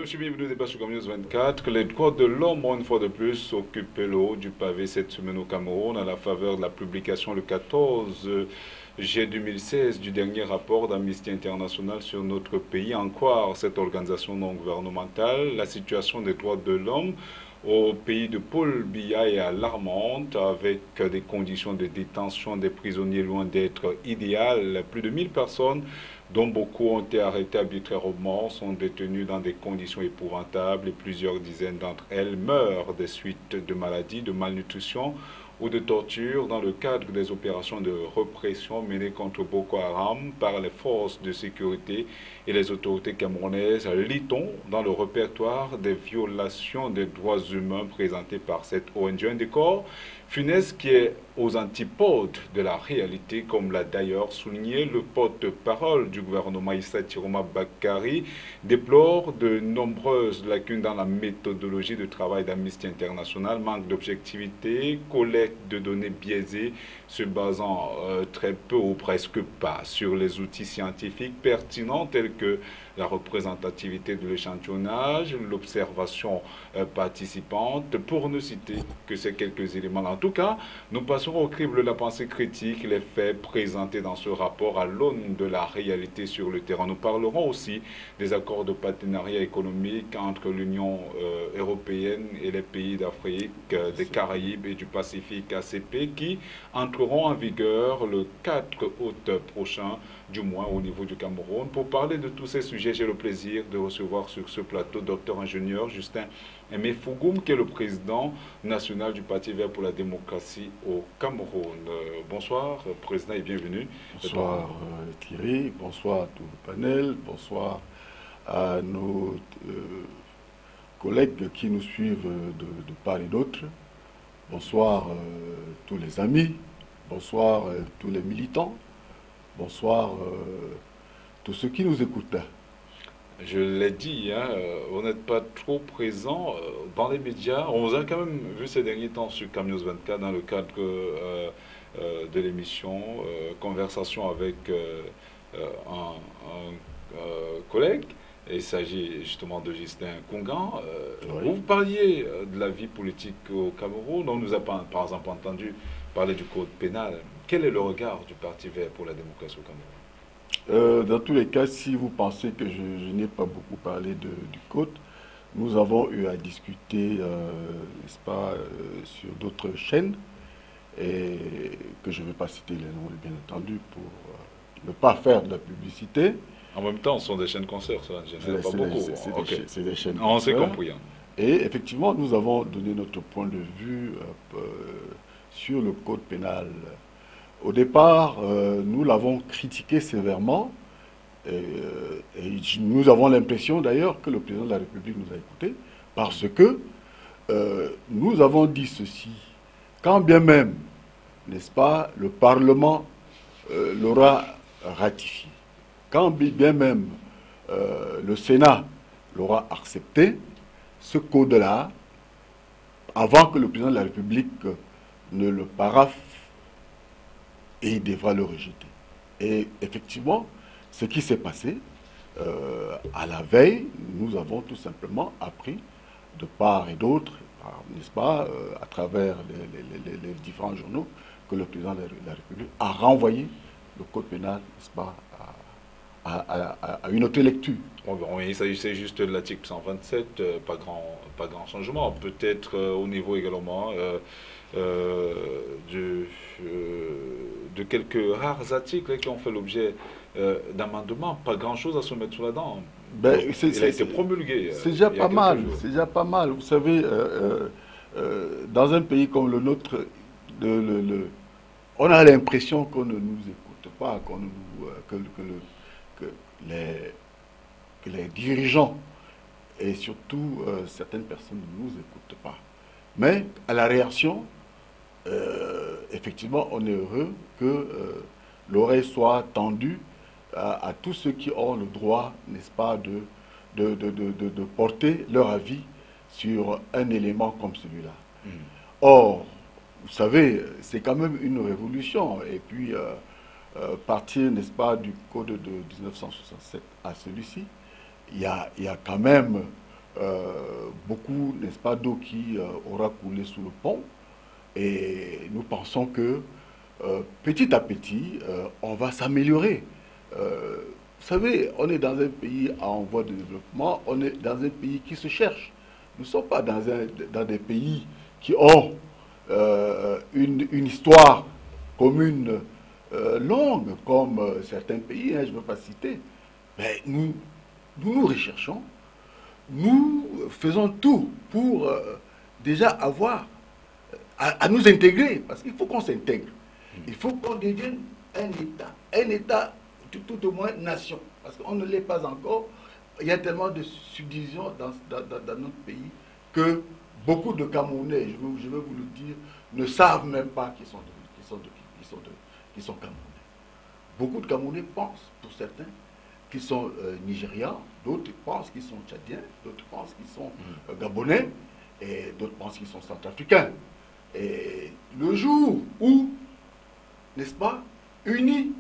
Mesdames, Messieurs, bienvenue au débat sur News 24. Les droits de l'homme ont une fois de plus occupé le haut du pavé cette semaine au Cameroun à la faveur de la publication le 14 juillet 2016 du dernier rapport d'Amnesty International sur notre pays. En croire cette organisation non gouvernementale, la situation des droits de l'homme au pays de Paul Biya est alarmante avec des conditions de détention des prisonniers loin d'être idéales. Plus de 1000 personnes dont beaucoup ont été arrêtés arbitrairement, sont détenus dans des conditions épouvantables et plusieurs dizaines d'entre elles meurent des suites de maladies, de malnutrition ou de torture dans le cadre des opérations de répression menées contre Boko Haram par les forces de sécurité et les autorités camerounaises, lit-on dans le répertoire des violations des droits humains présentées par cette ONG. Un décor funeste qui est aux antipodes de la réalité, comme l'a d'ailleurs souligné le porte-parole du gouvernement Issa Tiroma Bakari, déplore de nombreuses lacunes dans la méthodologie de travail d'Amnesty International, manque d'objectivité, collecte de données biaisées se basant très peu ou presque pas sur les outils scientifiques pertinents tels que la représentativité de l'échantillonnage, l'observation participante, pour ne citer que ces quelques éléments-là. En tout cas, nous passerons au crible de la pensée critique, les faits présentés dans ce rapport à l'aune de la réalité sur le terrain. Nous parlerons aussi des accords de partenariat économique entre l'Union européenne et les pays d'Afrique, des Caraïbes et du Pacifique ACP qui entreront en vigueur le 4 août prochain, du moins au niveau du Cameroun. Pour parler de tous ces sujets, j'ai le plaisir de recevoir sur ce plateau docteur ingénieur Justin Aimé Fougoum, qui est le président national du Parti vert pour la démocratie au Cameroun. Bonsoir, président, et bienvenue. Bonsoir Thierry, bonsoir à tout le panel, bonsoir à nos collègues qui nous suivent de part et d'autre. Bonsoir tous les amis, bonsoir tous les militants, bonsoir tous ceux qui nous écoutent. Je l'ai dit, hein, vous n'êtes pas trop présent dans les médias. On vous a quand même vu ces derniers temps sur Camnews 24 dans le cadre de l'émission Conversation avec un collègue. Et il s'agit justement de Justin Koungan. Oui. Vous parliez de la vie politique au Cameroun. On nous a par exemple entendu parler du code pénal. Quel est le regard du Parti vert pour la démocratie au Cameroun? Dans tous les cas, si vous pensez que je n'ai pas beaucoup parlé du code, nous avons eu à discuter, n'est-ce pas, sur d'autres chaînes, et que je ne vais pas citer les noms, bien entendu, pour ne pas faire de la publicité. En même temps, ce sont des chaînes concerts, ça ne gêne pas beaucoup. C'est des chaînes On s'est concerts. compris. Hein. Et effectivement, nous avons donné notre point de vue sur le code pénal. Au départ, nous l'avons critiqué sévèrement et nous avons l'impression d'ailleurs que le président de la République nous a écoutés parce que nous avons dit ceci, quand bien même, n'est-ce pas, le Parlement l'aura ratifié, quand bien même le Sénat l'aura accepté, ce code-là, avant que le président de la République ne le paraphe, et il devra le rejeter. Et effectivement, ce qui s'est passé, à la veille, nous avons tout simplement appris de part et d'autre, n'est-ce pas, à travers les différents journaux, que le président de la République a renvoyé le code pénal, n'est-ce pas, à une autre lecture. Bon, il s'agissait juste de l'article 127, pas grand changement. Peut-être au niveau également de quelques rares articles qui ont fait l'objet d'amendements. Pas grand-chose à se mettre sous la dent. Ben, il a été promulgué. C'est déjà pas mal. C'est déjà pas mal. Vous savez, dans un pays comme le nôtre, on a l'impression qu'on ne nous écoute pas, que les dirigeants et surtout certaines personnes ne nous écoutent pas. Mais à la réaction, effectivement, on est heureux que l'oreille soit tendue à tous ceux qui ont le droit, n'est-ce pas, de porter leur avis sur un élément comme celui-là. Or, vous savez, c'est quand même une révolution. Et puis, partir, n'est-ce pas, du code de 1967 à celui-ci, il y a quand même beaucoup, n'est-ce pas, d'eau qui aura coulé sous le pont. Et nous pensons que petit à petit, on va s'améliorer. Vous savez, on est dans un pays en voie de développement, on est dans un pays qui se cherche. Nous ne sommes pas dans des pays qui ont une histoire commune longue, comme certains pays, hein, je ne veux pas citer. Mais nous recherchons, nous faisons tout pour déjà avoir à nous intégrer, parce qu'il faut qu'on s'intègre. Il faut qu'on devienne un État, tout au moins nation, parce qu'on ne l'est pas encore. Il y a tellement de subdivisions dans notre pays que beaucoup de Camerounais, je veux vous le dire, ne savent même pas qu'ils sont Camerounais. Beaucoup de Camerounais pensent, pour certains, qu'ils sont Nigérians, d'autres pensent qu'ils sont Tchadiens, d'autres pensent qu'ils sont Gabonais, et d'autres pensent qu'ils sont Centrafricains. Et le jour où, n'est-ce pas, unis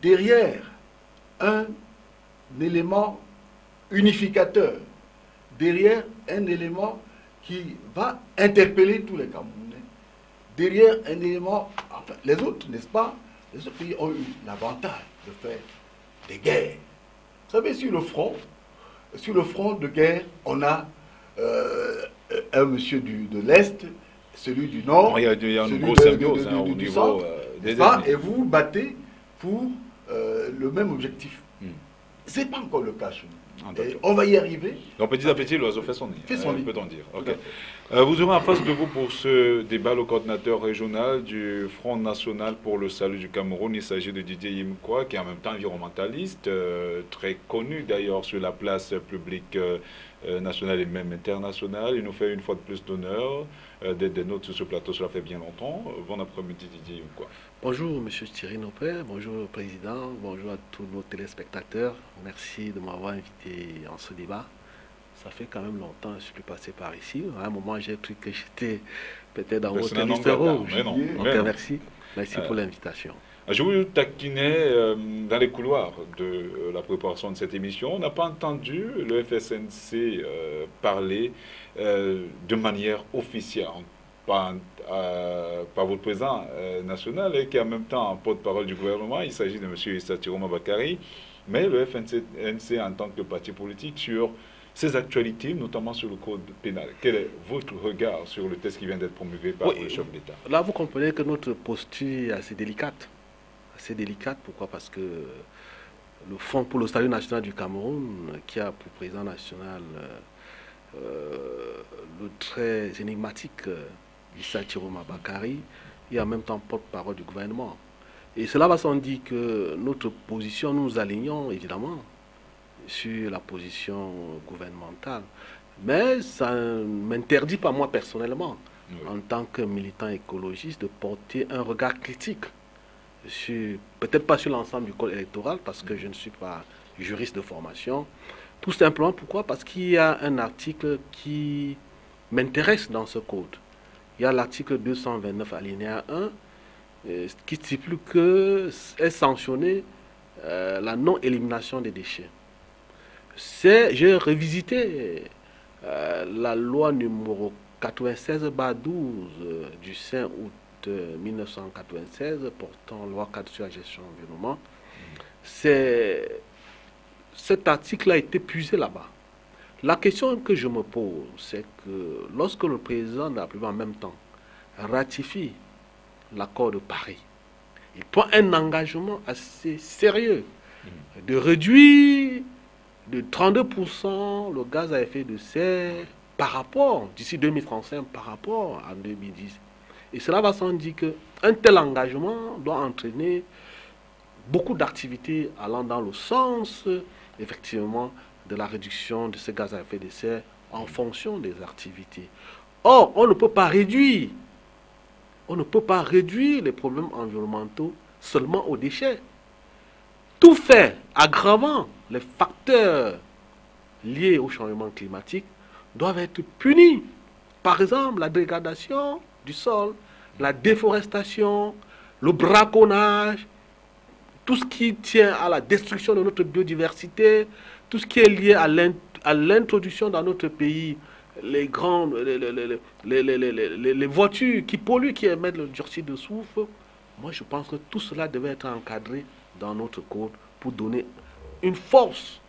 derrière un élément unificateur, derrière un élément qui va interpeller tous les Camerounais, derrière un élément, enfin, les autres, n'est-ce pas, les autres pays ont eu l'avantage de faire des guerres. Vous savez, sur le front de guerre, on a un monsieur de l'Est, celui du Nord, il y a une grosse symbiose au niveau centre, des et vous vous battez pour le même objectif. Ce n'est pas encore le cas chez nous. Et on va y arriver. Donc petit à petit, l'oiseau fait son nid. Peut-on dire. Okay. Okay. Vous aurez en face de vous pour ce débat le coordinateur régional du Front National pour le Salut du Cameroun. Il s'agit de Didier Yimkwa, qui est en même temps environnementaliste, très connu d'ailleurs sur la place publique nationale et même internationale. Il nous fait une fois de plus d'honneur d'être des nôtres sur ce plateau. Cela fait bien longtemps. Bon après-midi, Didier Yimkwa. Bonjour, M. Thierry Nopé, bonjour le Président, bonjour à tous nos téléspectateurs. Merci de m'avoir invité en ce débat. Ça fait quand même longtemps que je suis passé par ici. À un moment, j'ai cru que j'étais peut-être dans votre liste rouge. Merci. Merci pour l'invitation. Je vous taquinais dans les couloirs de la préparation de cette émission. On n'a pas entendu le FSNC parler de manière officielle. Par votre président national et qui est en même temps porte-parole du gouvernement. Il s'agit de M. Issa Tiroma Bakary, mais le FNC en tant que parti politique sur ces actualités, notamment sur le code pénal. Quel est votre regard sur le texte qui vient d'être promulgué par le chef d'État? Là, vous comprenez que notre posture est assez délicate. Assez délicate, pourquoi? Parce que le Fonds pour le Salut national du Cameroun, qui a pour président national le très énigmatique Issa Tiroma Bakary, et en même temps porte-parole du gouvernement. Et cela va sans dire que notre position, nous alignons évidemment sur la position gouvernementale. Mais ça ne m'interdit pas moi personnellement, en tant que militant écologiste, de porter un regard critique sur, peut-être pas sur l'ensemble du code électoral, parce que je ne suis pas juriste de formation. Tout simplement pourquoi? Parce qu'il y a un article qui m'intéresse dans ce code. Il y a l'article 229 alinéa 1 qui stipule que est sanctionné la non-élimination des déchets. J'ai revisité la loi numéro 96/12 du 5 août 1996 portant loi cadre sur la gestion de l'environnement. Cet article a été puisé là-bas. La question que je me pose, c'est que lorsque le président de la République en même temps ratifie l'accord de Paris, il prend un engagement assez sérieux de réduire de 32% le gaz à effet de serre par rapport, d'ici 2035, par rapport à 2010. Et cela va sans dire qu'un tel engagement doit entraîner beaucoup d'activités allant dans le sens, effectivement, de la réduction de ces gaz à effet de serre en fonction des activités. Or, on ne peut pas réduire les problèmes environnementaux seulement aux déchets. Tout fait aggravant les facteurs liés au changement climatique doivent être punis. Par exemple, la dégradation du sol, la déforestation, le braconnage, tout ce qui tient à la destruction de notre biodiversité, tout ce qui est lié à à l'introduction dans notre pays les grandes, les voitures qui polluent, qui émettent le dioxyde de soufre, moi je pense que tout cela devait être encadré dans notre code pour donner une force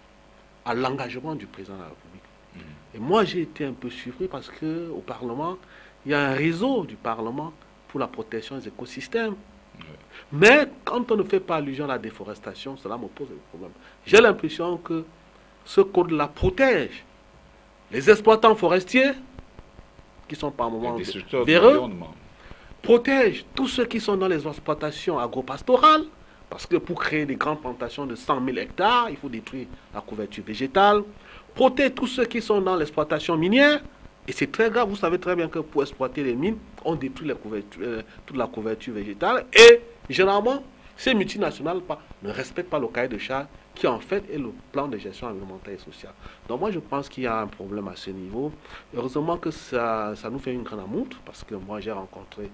à l'engagement du président de la République. Et moi j'ai été un peu surpris parce qu'au Parlement, il y a un réseau du Parlement pour la protection des écosystèmes. Mais quand on ne fait pas allusion à la déforestation, cela me pose des problèmes. J'ai l'impression que ce code-là protège les exploitants forestiers, qui sont par moments véreux, protège tous ceux qui sont dans les exploitations agropastorales, parce que pour créer des grandes plantations de 100 000 hectares, il faut détruire la couverture végétale, protège tous ceux qui sont dans l'exploitation minière, et c'est très grave, vous savez très bien que pour exploiter les mines, on détruit toute la couverture végétale, et généralement, ces multinationales ne respectent pas le cahier de charges qui en fait est le plan de gestion environnementale et sociale. Donc moi je pense qu'il y a un problème à ce niveau. Heureusement que ça nous fait une grande amoute, parce que moi j'ai rencontré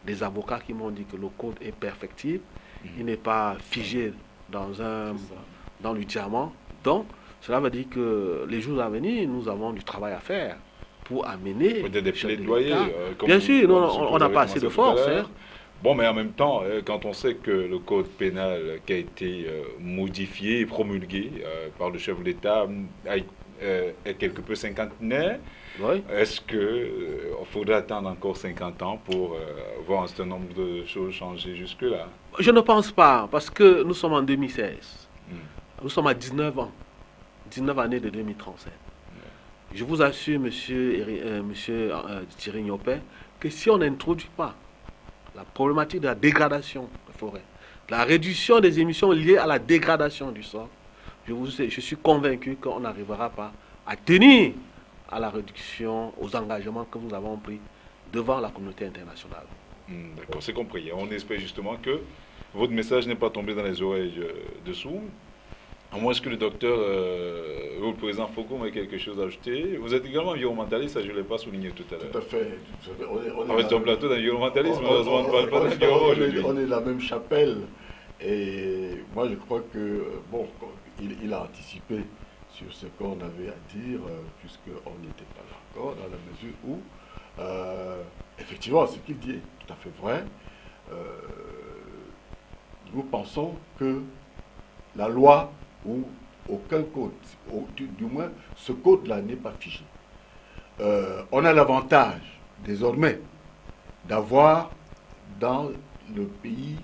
des avocats qui m'ont dit que le code est perfectible, il n'est pas figé dans le diamant. Donc cela veut dire que les jours à venir, nous avons du travail à faire pour amener... Peut-être des plaidoyers. Bien sûr, on n'a pas assez de force. Bon, mais en même temps, quand on sait que le code pénal qui a été modifié et promulgué par le chef de l'État est quelque peu cinquantenaire, oui. Est-ce qu'il faudrait attendre encore 50 ans pour voir un certain nombre de choses changer jusque-là? Je ne pense pas, parce que nous sommes en 2016. Nous sommes à 19 ans. 19 années de 2037. Je vous assure, monsieur Thierry Niopé, que si on n'introduit pas la problématique de la dégradation des forêts, la réduction des émissions liées à la dégradation du sol, je suis convaincu qu'on n'arrivera pas à tenir à la réduction, aux engagements que nous avons pris devant la communauté internationale. D'accord, c'est compris. On espère justement que votre message n'est pas tombé dans les oreilles de sourds. À moins que le docteur ou le président Foucault ait quelque chose à ajouter. Vous êtes également environnementaliste, ça je ne l'ai pas souligné tout à l'heure. Tout à fait. On est sur un plateau d'environnementalisme, malheureusement, on ne parle pas d'environnement. On est de la même chapelle. Et moi je crois que, bon, il a anticipé sur ce qu'on avait à dire, puisqu'on n'était pas là encore, dans la mesure où, effectivement, ce qu'il dit est tout à fait vrai. Nous pensons que la loi ou aucun code, du moins ce code-là n'est pas figé. On a l'avantage désormais d'avoir dans le pays,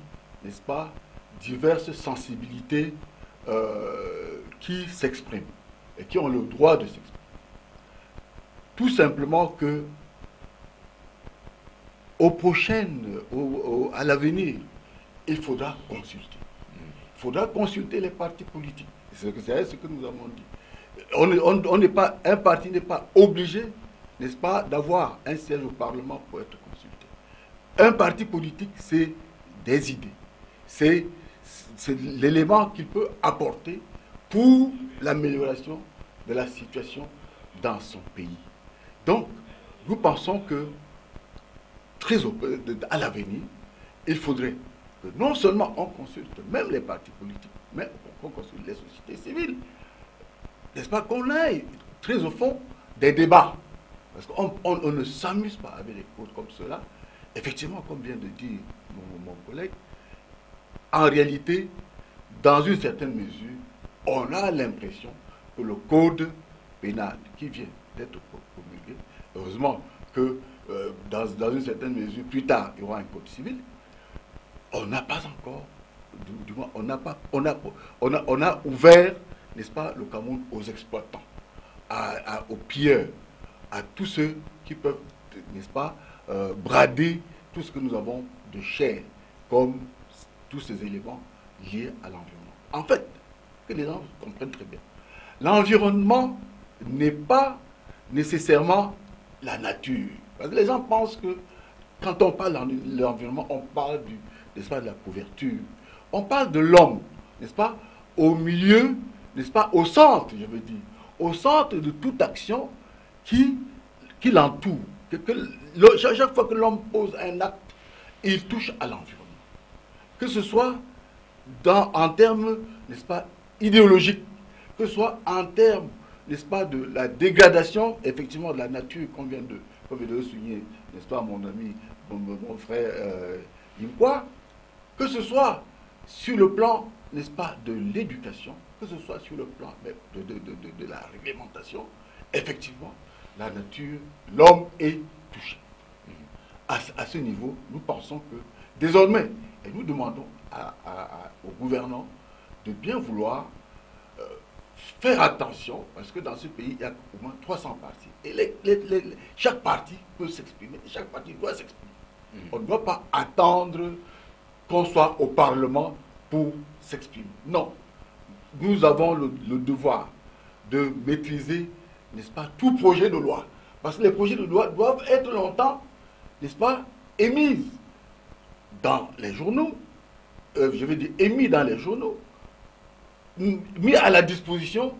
n'est-ce pas, diverses sensibilités qui s'expriment et qui ont le droit de s'exprimer. Tout simplement que à l'avenir, il faudra consulter. Il faudra consulter les partis politiques. C'est ce que nous avons dit. On n'est pas, un parti n'est pas obligé, n'est-ce pas, d'avoir un siège au Parlement pour être consulté. Un parti politique, c'est des idées. C'est l'élément qu'il peut apporter pour l'amélioration de la situation dans son pays. Donc, nous pensons que, à l'avenir, il faudrait que non seulement on consulte même les partis politiques, mais qu'on consulte les sociétés civiles. N'est-ce pas, qu'on aille très au fond des débats. Parce qu'on ne s'amuse pas avec les codes comme cela. Effectivement, comme vient de dire mon collègue, en réalité, dans une certaine mesure, on a l'impression que le code pénal qui vient d'être promulgué, heureusement que dans une certaine mesure, plus tard, il y aura un code civil, on n'a pas encore, du moins, on a ouvert, n'est-ce pas, le Cameroun aux exploitants, aux pilleurs, à tous ceux qui peuvent, n'est-ce pas, brader tout ce que nous avons de cher, comme tous ces éléments liés à l'environnement. En fait, que les gens comprennent très bien, l'environnement n'est pas nécessairement la nature. Parce que les gens pensent que quand on parle de l'environnement, on parle n'est-ce pas, de la couverture. On parle de l'homme, n'est-ce pas, au milieu, n'est-ce pas, au centre, je veux dire, au centre de toute action qui l'entoure. Chaque fois que l'homme pose un acte, il touche à l'environnement. Que ce soit en termes, n'est-ce pas, idéologiques, que ce soit en termes n'est-ce pas, de la dégradation, effectivement, de la nature qu'on vient de souligner, n'est-ce pas, mon ami, mon frère Imkwa, que ce soit sur le plan, n'est-ce pas, de l'éducation, que ce soit sur le plan de la réglementation, effectivement, la nature, l'homme est touché. À ce niveau, nous pensons que désormais, et nous demandons aux gouvernants de bien vouloir faire attention, parce que dans ce pays, il y a au moins 300 partis. Et chaque parti peut s'exprimer, chaque parti doit s'exprimer. On ne doit pas attendre qu'on soit au Parlement pour s'exprimer. Non. Nous avons le devoir de maîtriser, n'est-ce pas, tout projet de loi. Parce que les projets de loi doivent être longtemps, n'est-ce pas, émis dans les journaux, je veux dire émis dans les journaux, mis à la disposition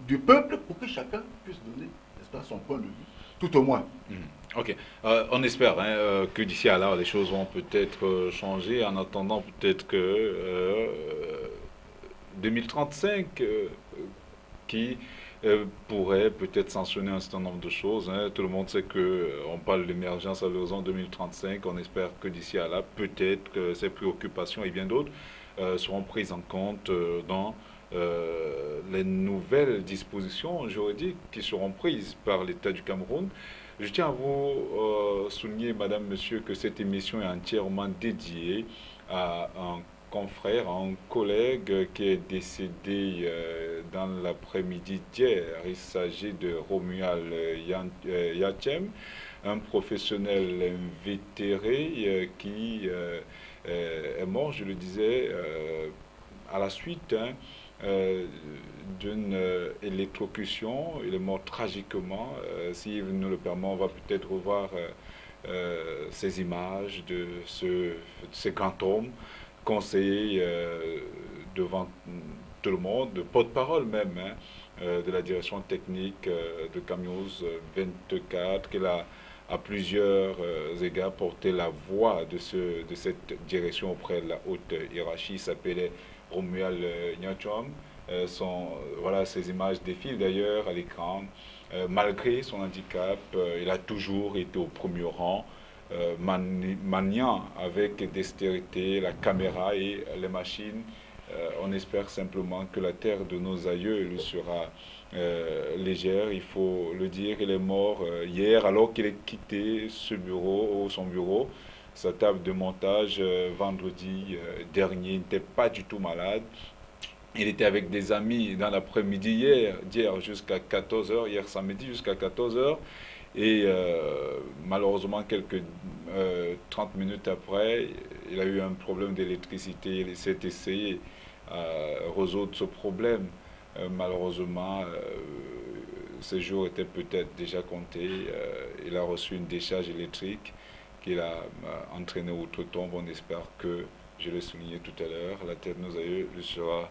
du peuple pour que chacun puisse donner, n'est-ce pas, son point de vue, tout au moins. Ok, on espère que d'ici à là, les choses vont peut-être changer. En attendant, peut-être que 2035, qui pourrait peut-être sanctionner un certain nombre de choses. Tout le monde sait qu'on parle de l'émergence à l'horizon 2035. On espère que d'ici à là, peut-être que ces préoccupations et bien d'autres seront prises en compte dans les nouvelles dispositions juridiques qui seront prises par l'État du Cameroun. Je tiens à vous souligner, madame, monsieur, que cette émission est entièrement dédiée à un confrère, un collègue qui est décédé dans l'après-midi d'hier. Il s'agit de Romuald Yachem, un professionnel invétéré qui est mort, je le disais, à la suite d'une électrocution. Il est mort tragiquement. Si nous le permet, on va peut-être revoir ces images de ces grands hommes, conseiller devant tout le monde, de porte-parole même, de la direction technique de Camiouz 24, qu'elle a à plusieurs égards porté la voix de cette direction auprès de la haute hiérarchie. Il s'appelait Romuald Yachem. Voilà, ces images défilent d'ailleurs à l'écran. Malgré son handicap, il a toujours été au premier rang, maniant avec dextérité la caméra et les machines. On espère simplement que la terre de nos aïeux sera légère. Il faut le dire, il est mort hier alors qu'il a quitté son bureau, sa table de montage vendredi dernier. Il n'était pas du tout malade. Il était avec des amis dans l'après-midi hier jusqu'à 14 h, hier samedi jusqu'à 14 h. Et malheureusement, quelques 30 minutes après, il a eu un problème d'électricité. Il s'est essayé à résoudre ce problème. Malheureusement, ses jours étaient peut-être déjà comptés. Il a reçu une décharge électrique qu'il a entraîné outre-tombe. On espère que, je l'ai souligné tout à l'heure, la terre de nos aïeux lui sera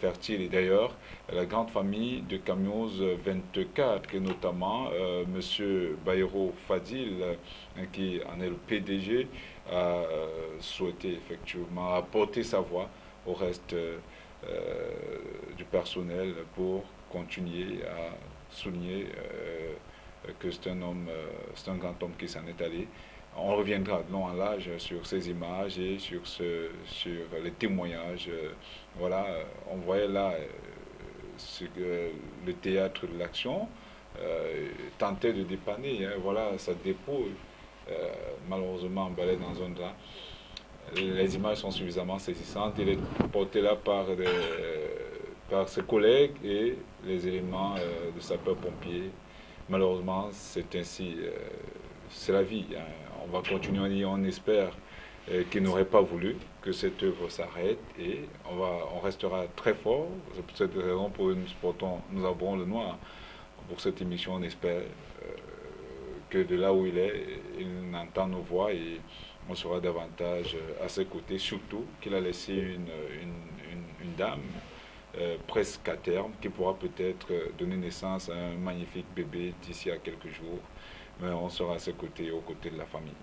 fertile. Et d'ailleurs, la grande famille de Camiouz 24, et notamment M. Bayrou Fadil, qui en est le PDG, a souhaité effectivement apporter sa voix au reste du personnel pour continuer à souligner que c'est un homme, c'est un grand homme qui s'en est allé. On reviendra de long en large sur ces images et sur les témoignages. Voilà, on voyait là le théâtre de l'action tentait de dépanner. Voilà, sa dépouille, malheureusement emballée dans un drap. Les images sont suffisamment saisissantes. Il est porté là par ses collègues et les éléments de sapeurs-pompiers. Malheureusement, c'est ainsi. C'est la vie. On va continuer, on espère qu'il n'aurait pas voulu que cette œuvre s'arrête et on restera très fort. C'est pour cette raison pour nous avons le noir pour cette émission. On espère que de là où il est, il entend nos voix et on sera davantage à ses côtés, surtout qu'il a laissé une dame presque à terme qui pourra peut-être donner naissance à un magnifique bébé d'ici à quelques jours. Mais on sera à ses côtés, aux côtés de la famille.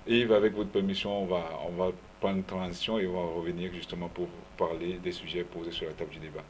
Yves, avec votre permission, on va prendre une transition et on va revenir justement pour parler des sujets posés sur la table du débat.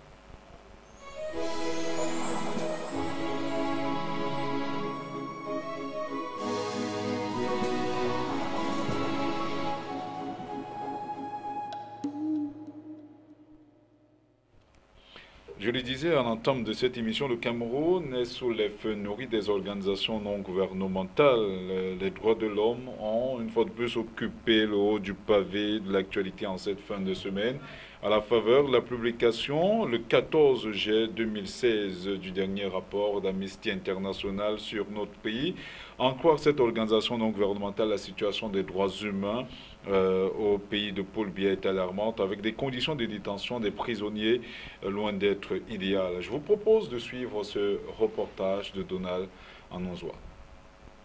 Je le disais en entame de cette émission, le Cameroun est sous les feux nourris des organisations non gouvernementales. Les droits de l'homme ont une fois de plus occupé le haut du pavé de l'actualité en cette fin de semaine, à la faveur de la publication le 14 juillet 2016 du dernier rapport d'Amnesty International sur notre pays. En croire cette organisation non gouvernementale, la situation des droits humains au pays de Paul Biya est alarmante, avec des conditions de détention des prisonniers loin d'être idéales. Je vous propose de suivre ce reportage de Donald Anonzoa.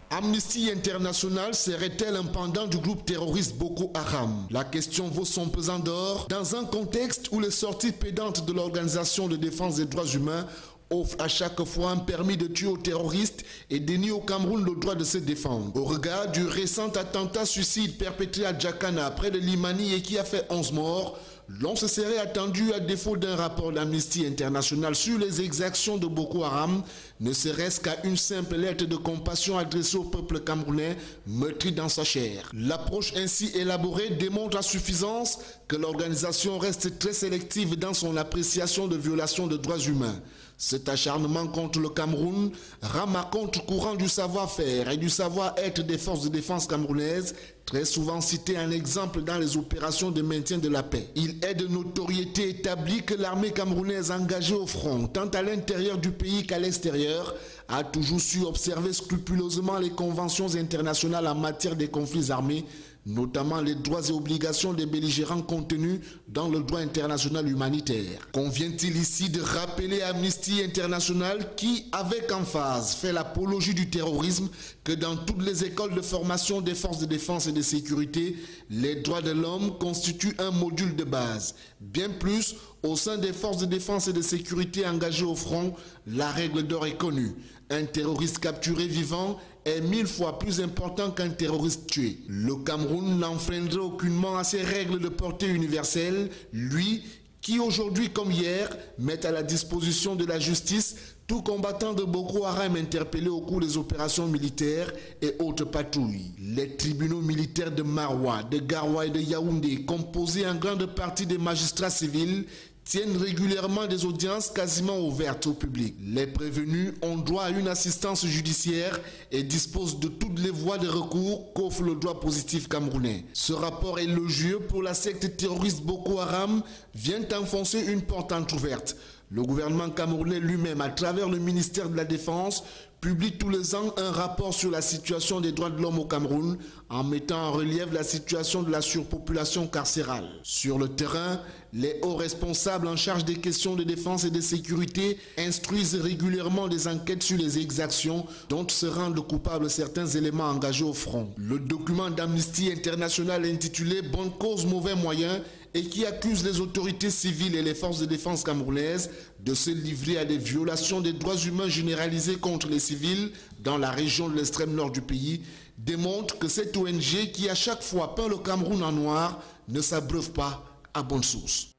Amnesty International serait-elle un pendant du groupe terroriste Boko Haram? La question vaut son pesant d'or dans un contexte où les sorties pédantes de l'Organisation de défense des droits humains offre à chaque fois un permis de tuer aux terroristes et dénie au Cameroun le droit de se défendre. Au regard du récent attentat suicide perpétré à Djakana près de Limani et qui a fait 11 morts, l'on se serait attendu, à défaut d'un rapport d'Amnesty International sur les exactions de Boko Haram, ne serait-ce qu'à une simple lettre de compassion adressée au peuple camerounais meurtri dans sa chair. L'approche ainsi élaborée démontre à suffisance que l'organisation reste très sélective dans son appréciation de violations de droits humains. Cet acharnement contre le Cameroun rame à contre-courant du savoir-faire et du savoir-être des forces de défense camerounaises, très souvent cité en exemple dans les opérations de maintien de la paix. Il est de notoriété établie que l'armée camerounaise engagée au front, tant à l'intérieur du pays qu'à l'extérieur, a toujours su observer scrupuleusement les conventions internationales en matière de conflits armés, notamment les droits et obligations des belligérants contenus dans le droit international humanitaire. Convient-il ici de rappeler à Amnesty International qui, avec emphase, fait l'apologie du terrorisme, que dans toutes les écoles de formation des forces de défense et de sécurité, les droits de l'homme constituent un module de base. Bien plus, au sein des forces de défense et de sécurité engagées au front, la règle d'or est connue. Un terroriste capturé vivant est 1000 fois plus important qu'un terroriste tué. Le Cameroun n'enfreindrait aucunement à ces règles de portée universelle, lui qui aujourd'hui comme hier met à la disposition de la justice tout combattant de Boko Haram interpellé au cours des opérations militaires et autres patrouilles. Les tribunaux militaires de Maroua, de Garoua et de Yaoundé, composés en grande partie des magistrats civils, tiennent régulièrement des audiences quasiment ouvertes au public. Les prévenus ont droit à une assistance judiciaire et disposent de toutes les voies de recours qu'offre le droit positif camerounais. Ce rapport élogieux pour la secte terroriste Boko Haram vient enfoncer une porte entrouverte. Le gouvernement camerounais lui-même, à travers le ministère de la Défense, publie tous les ans un rapport sur la situation des droits de l'homme au Cameroun, en mettant en relief la situation de la surpopulation carcérale. Sur le terrain, les hauts responsables en charge des questions de défense et de sécurité instruisent régulièrement des enquêtes sur les exactions dont se rendent coupables certains éléments engagés au front. Le document d'Amnesty International intitulé « Bonne cause, mauvais moyens » et qui accuse les autorités civiles et les forces de défense camerounaises de se livrer à des violations des droits humains généralisées contre les civils dans la région de l'extrême nord du pays, démontre que cette ONG qui à chaque fois peint le Cameroun en noir ne s'abreuve pas à bonne source.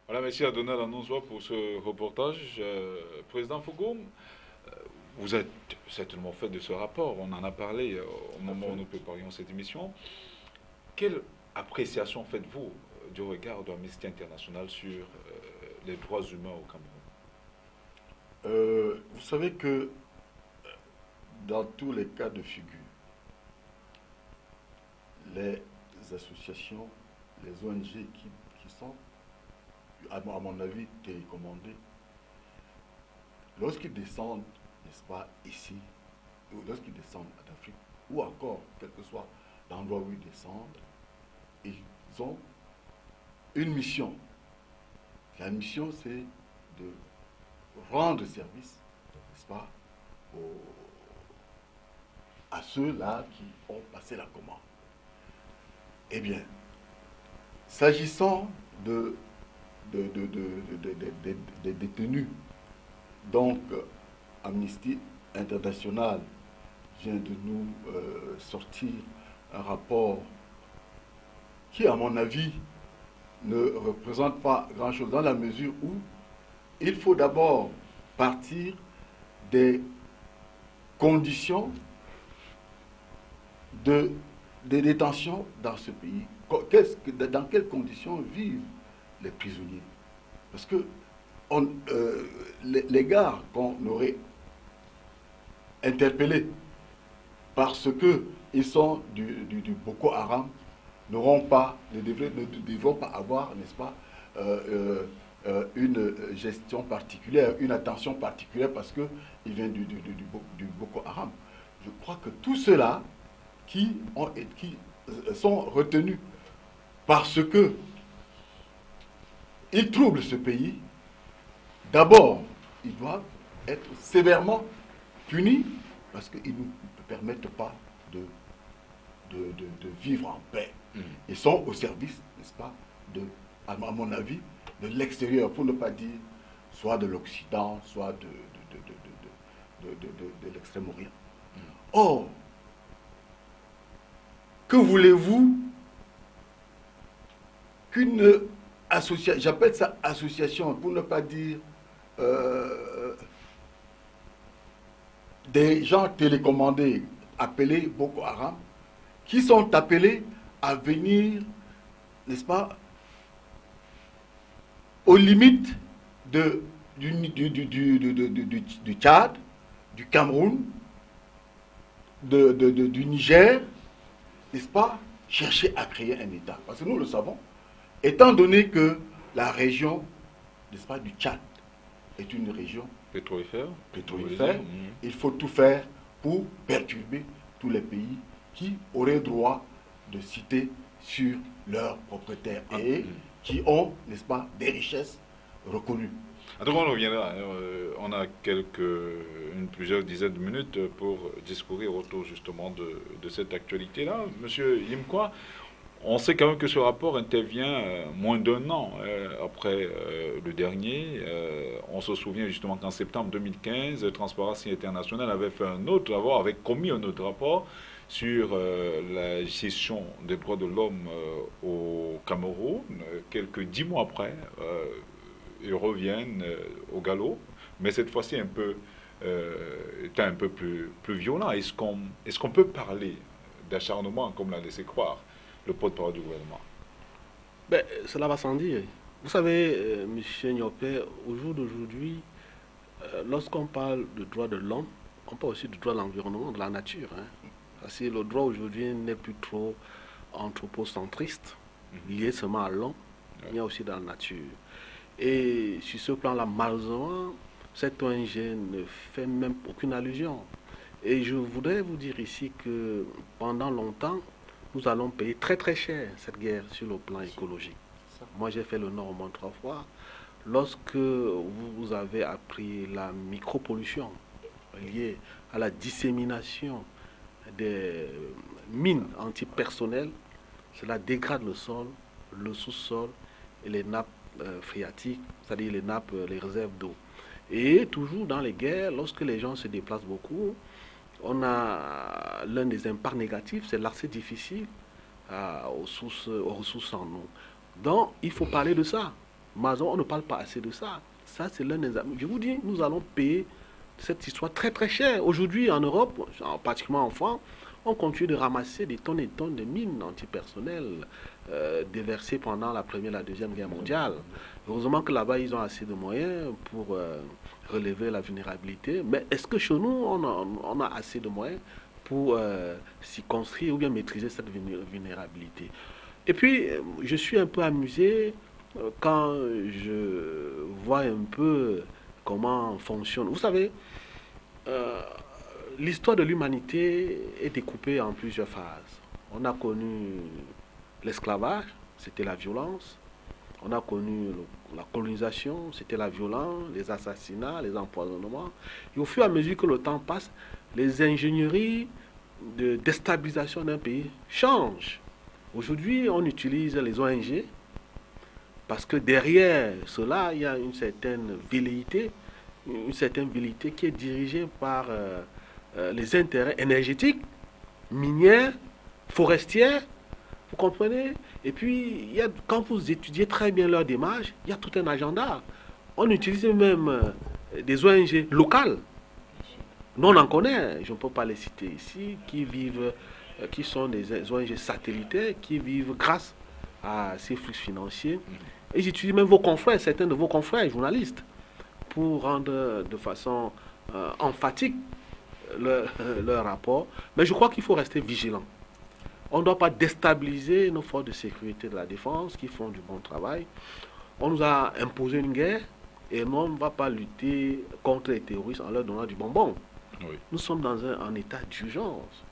Voilà, merci à Donald Anonzoa pour ce reportage. Président Fogoum, vous êtes certainement fait de ce rapport, on en a parlé au moment où nous préparions cette émission. Quelle appréciation faites-vous du regard d'Amnesty International sur les droits humains au Cameroun? Vous savez que dans tous les cas de figure, les associations, les ONG qui sont, à mon avis, télécommandées, lorsqu'ils descendent, n'est-ce pas, ici, ou lorsqu'ils descendent en Afrique, ou encore, quel que soit l'endroit où ils descendent, ils ont une mission. La mission, c'est de rendre service, n'est-ce pas, à ceux-là qui ont passé la commande. Eh bien, s'agissant des détenus, donc Amnesty International vient de nous sortir un rapport qui, à mon avis, ne représente pas grand-chose dans la mesure où il faut d'abord partir des conditions de détention dans ce pays. Dans quelles conditions vivent les prisonniers? Parce que les gars qu'on aurait interpellés parce qu'ils sont du Boko Haram ne devront pas avoir, n'est-ce pas, une gestion particulière, une attention particulière parce qu'ils viennent du Boko Haram. Je crois que tous ceux-là qui sont retenus parce que ils troublent ce pays, d'abord, ils doivent être sévèrement punis parce qu'ils ne permettent pas de vivre en paix. Ils sont au service, n'est-ce pas, à mon avis, de l'extérieur, pour ne pas dire soit de l'Occident, soit de l'Extrême-Orient. Or, que voulez-vous qu'une association, j'appelle ça association, pour ne pas dire des gens télécommandés appelés Boko Haram, qui sont appelés à venir, n'est-ce pas, aux limites du Tchad, du Cameroun, du Niger, n'est-ce pas, chercher à créer un État. Parce que nous le savons, étant donné que la région, n'est-ce pas, du Tchad est une région pétrolifère, il faut tout faire pour perturber tous les pays qui auraient droit de citer sur leur propre terre et qui ont, n'est-ce pas, des richesses reconnues. Donc on reviendra. On a plusieurs dizaines de minutes pour discourir autour justement de cette actualité-là. Monsieur Yimkwa, on sait quand même que ce rapport intervient moins d'un an après le dernier. On se souvient justement qu'en septembre 2015, Transparency International avait fait un autre rapport, avait commis un autre rapport sur la gestion des droits de l'homme au Cameroun. Quelques 10 mois après, ils reviennent au galop, mais cette fois-ci un peu plus violent. Est-ce qu'on peut parler d'acharnement comme l'a laissé croire le porte-parole du gouvernement? Ben, cela va sans dire. Vous savez, M. Nyopé, au jour d'aujourd'hui, lorsqu'on parle de droits de l'homme, on parle aussi du droit de l'environnement, de la nature. Parce que le droit aujourd'hui n'est plus trop anthropocentriste, lié seulement à l'homme, il y a aussi dans la nature. Et sur ce plan-là, malheureusement, cette ONG ne fait même aucune allusion. Et je voudrais vous dire ici que pendant longtemps, nous allons payer très très cher cette guerre sur le plan écologique. Moi, j'ai fait le Nord au moins 3 fois. Lorsque vous avez appris la micropollution liée à la dissémination des mines antipersonnelles, cela dégrade le sol, le sous-sol et les nappes phréatiques, c'est-à-dire les nappes, les réserves d'eau. Et toujours dans les guerres, lorsque les gens se déplacent beaucoup, on a l'un des impacts négatifs, c'est l'accès difficile aux ressources en eau. Donc, il faut parler de ça. Mais on ne parle pas assez de ça. Ça, c'est l'un des... Je vous dis, nous allons payer cette histoire très très cher. Aujourd'hui, en Europe, particulièrement en France, on continue de ramasser des tonnes et tonnes de mines antipersonnelles déversées pendant la Première et la Deuxième Guerre mondiale. Heureusement que là-bas, ils ont assez de moyens pour relever la vulnérabilité. Mais est-ce que chez nous, on a assez de moyens pour s'y construire ou bien maîtriser cette vulnérabilité? Et puis, je suis un peu amusé quand je vois un peu comment fonctionne. Vous savez, l'histoire de l'humanité est découpée en plusieurs phases. On a connu l'esclavage, c'était la violence. On a connu la colonisation, c'était la violence, les assassinats, les empoisonnements. Et au fur et à mesure que le temps passe, les ingénieries de déstabilisation d'un pays changent. Aujourd'hui, on utilise les ONG parce que derrière cela, il y a une certaine velléité qui est dirigée par les intérêts énergétiques, minières, forestières, vous comprenez? Et puis, quand vous étudiez très bien leur démarche, il y a tout un agenda. On utilise même des ONG locales. Nous, on en connaît, je ne peux pas les citer ici, qui sont des ONG satellitaires, qui vivent grâce à ces flux financiers Ils utilisent même vos confrères, certains de vos confrères journalistes, pour rendre de façon emphatique leur rapport. Mais je crois qu'il faut rester vigilant. On ne doit pas déstabiliser nos forces de sécurité de la défense qui font du bon travail. On nous a imposé une guerre et nous, on ne va pas lutter contre les terroristes en leur donnant du bonbon. Oui. Nous sommes dans un état d'urgence.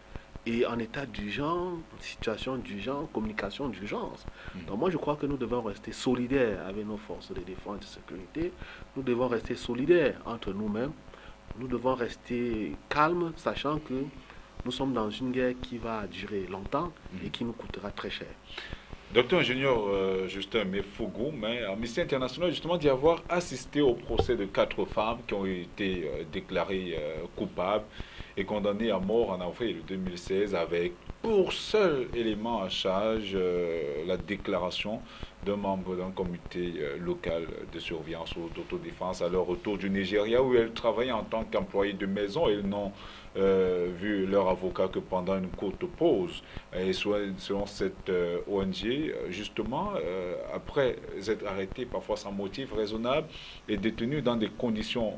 Et en état d'urgence, situation d'urgence, communication d'urgence. Donc moi, je crois que nous devons rester solidaires avec nos forces de défense et de sécurité. Nous devons rester solidaires entre nous-mêmes. Nous devons rester calmes, sachant que nous sommes dans une guerre qui va durer longtemps et qui nous coûtera très cher. Docteur ingénieur Justin Mefougou, Amnesty International, justement, d'y avoir assisté au procès de 4 femmes qui ont été déclarées coupables et condamnées à mort en avril 2016 avec pour seul élément à charge la déclaration d'un membre d'un comité local de surveillance ou d'autodéfense à leur retour du Nigeria où elles travaillaient en tant qu'employées de maison et elles n'ont vu leur avocat que pendant une courte pause. Et selon cette ONG, justement, après être arrêtés parfois sans motif raisonnable et détenus dans des conditions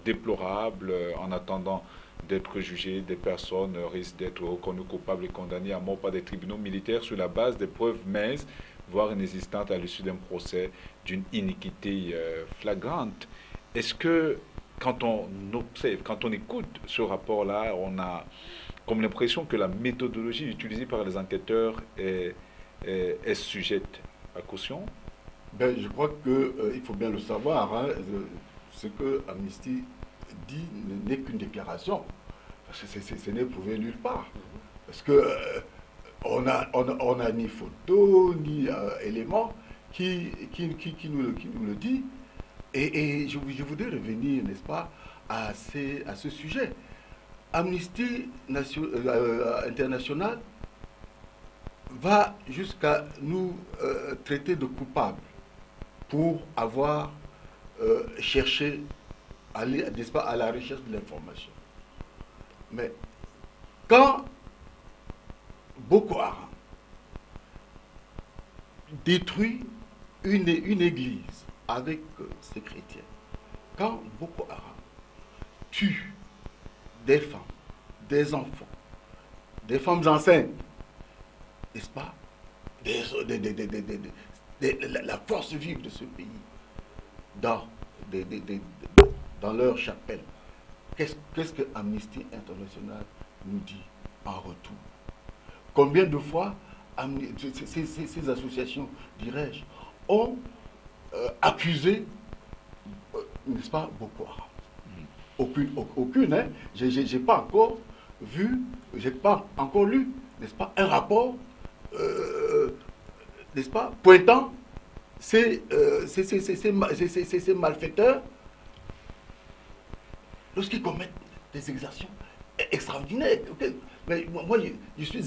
déplorables en attendant d'être jugés, des personnes risquent d'être reconnues coupables et condamnées à mort par des tribunaux militaires sur la base des preuves minces, voire inexistantes à l'issue d'un procès d'une iniquité flagrante. Est-ce que quand on observe, quand on écoute ce rapport-là, on a comme l'impression que la méthodologie utilisée par les enquêteurs est sujette à caution? Ben, je crois qu'il faut bien le savoir. Hein, ce que Amnesty dit n'est qu'une déclaration. Ce n'est prouvé nulle part. Parce que on a ni photo, ni éléments qui nous le dit. Et je voudrais revenir, n'est-ce pas, à ce sujet. Amnesty International va jusqu'à nous traiter de coupables pour avoir cherché, n'est-ce pas, à la recherche de l'information. Mais quand Boko Haram détruit une église avec ses chrétiens, quand Boko Haram tue des femmes, des enfants, des femmes enceintes, n'est-ce pas, la force vive de ce pays dans leur chapelle, qu'est-ce que Amnesty International nous dit en retour? Combien de fois ces associations, dirais-je, ont accusé, n'est-ce pas, Boko Haram? Aucune, hein. J'ai pas encore vu, j'ai pas encore lu, n'est-ce pas, un rapport, n'est-ce pas, pointant ces malfaiteurs lorsqu'ils commettent des exactions extraordinaires. Okay? Mais moi, je suis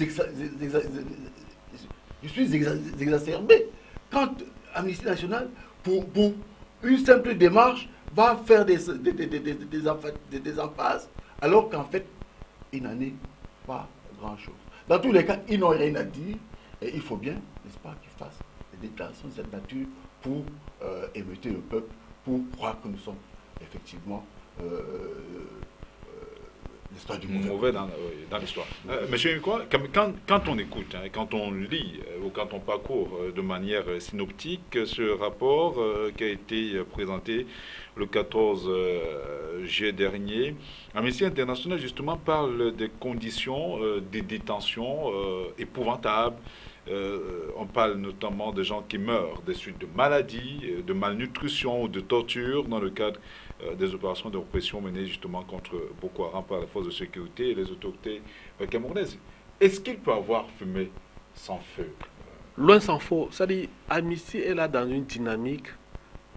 exacerbé quand Amnesty National, pour une simple démarche, va faire des emphases, alors qu'en fait, il n'en est pas grand-chose. Dans tous les cas, ils n'ont rien à dire, et il faut bien, n'est-ce pas, qu'ils fassent des déclarations de cette nature pour émeuter le peuple, pour croire que nous sommes effectivement l'histoire du mauvais dans l'histoire. Monsieur Nkwa, quand on écoute, hein, quand on lit ou quand on parcourt de manière synoptique ce rapport qui a été présenté le 14 juillet dernier, Amnesty International justement parle des conditions des détentions épouvantables. On parle notamment de gens qui meurent des suites de maladies, de malnutrition ou de torture dans le cadre des opérations de répression menées justement contre Boko Haram par les forces de sécurité et les autorités camerounaises. Est-ce qu'il peut avoir fumée sans feu? Loin s'en faut. C'est-à-dire, Amnesty est là dans une dynamique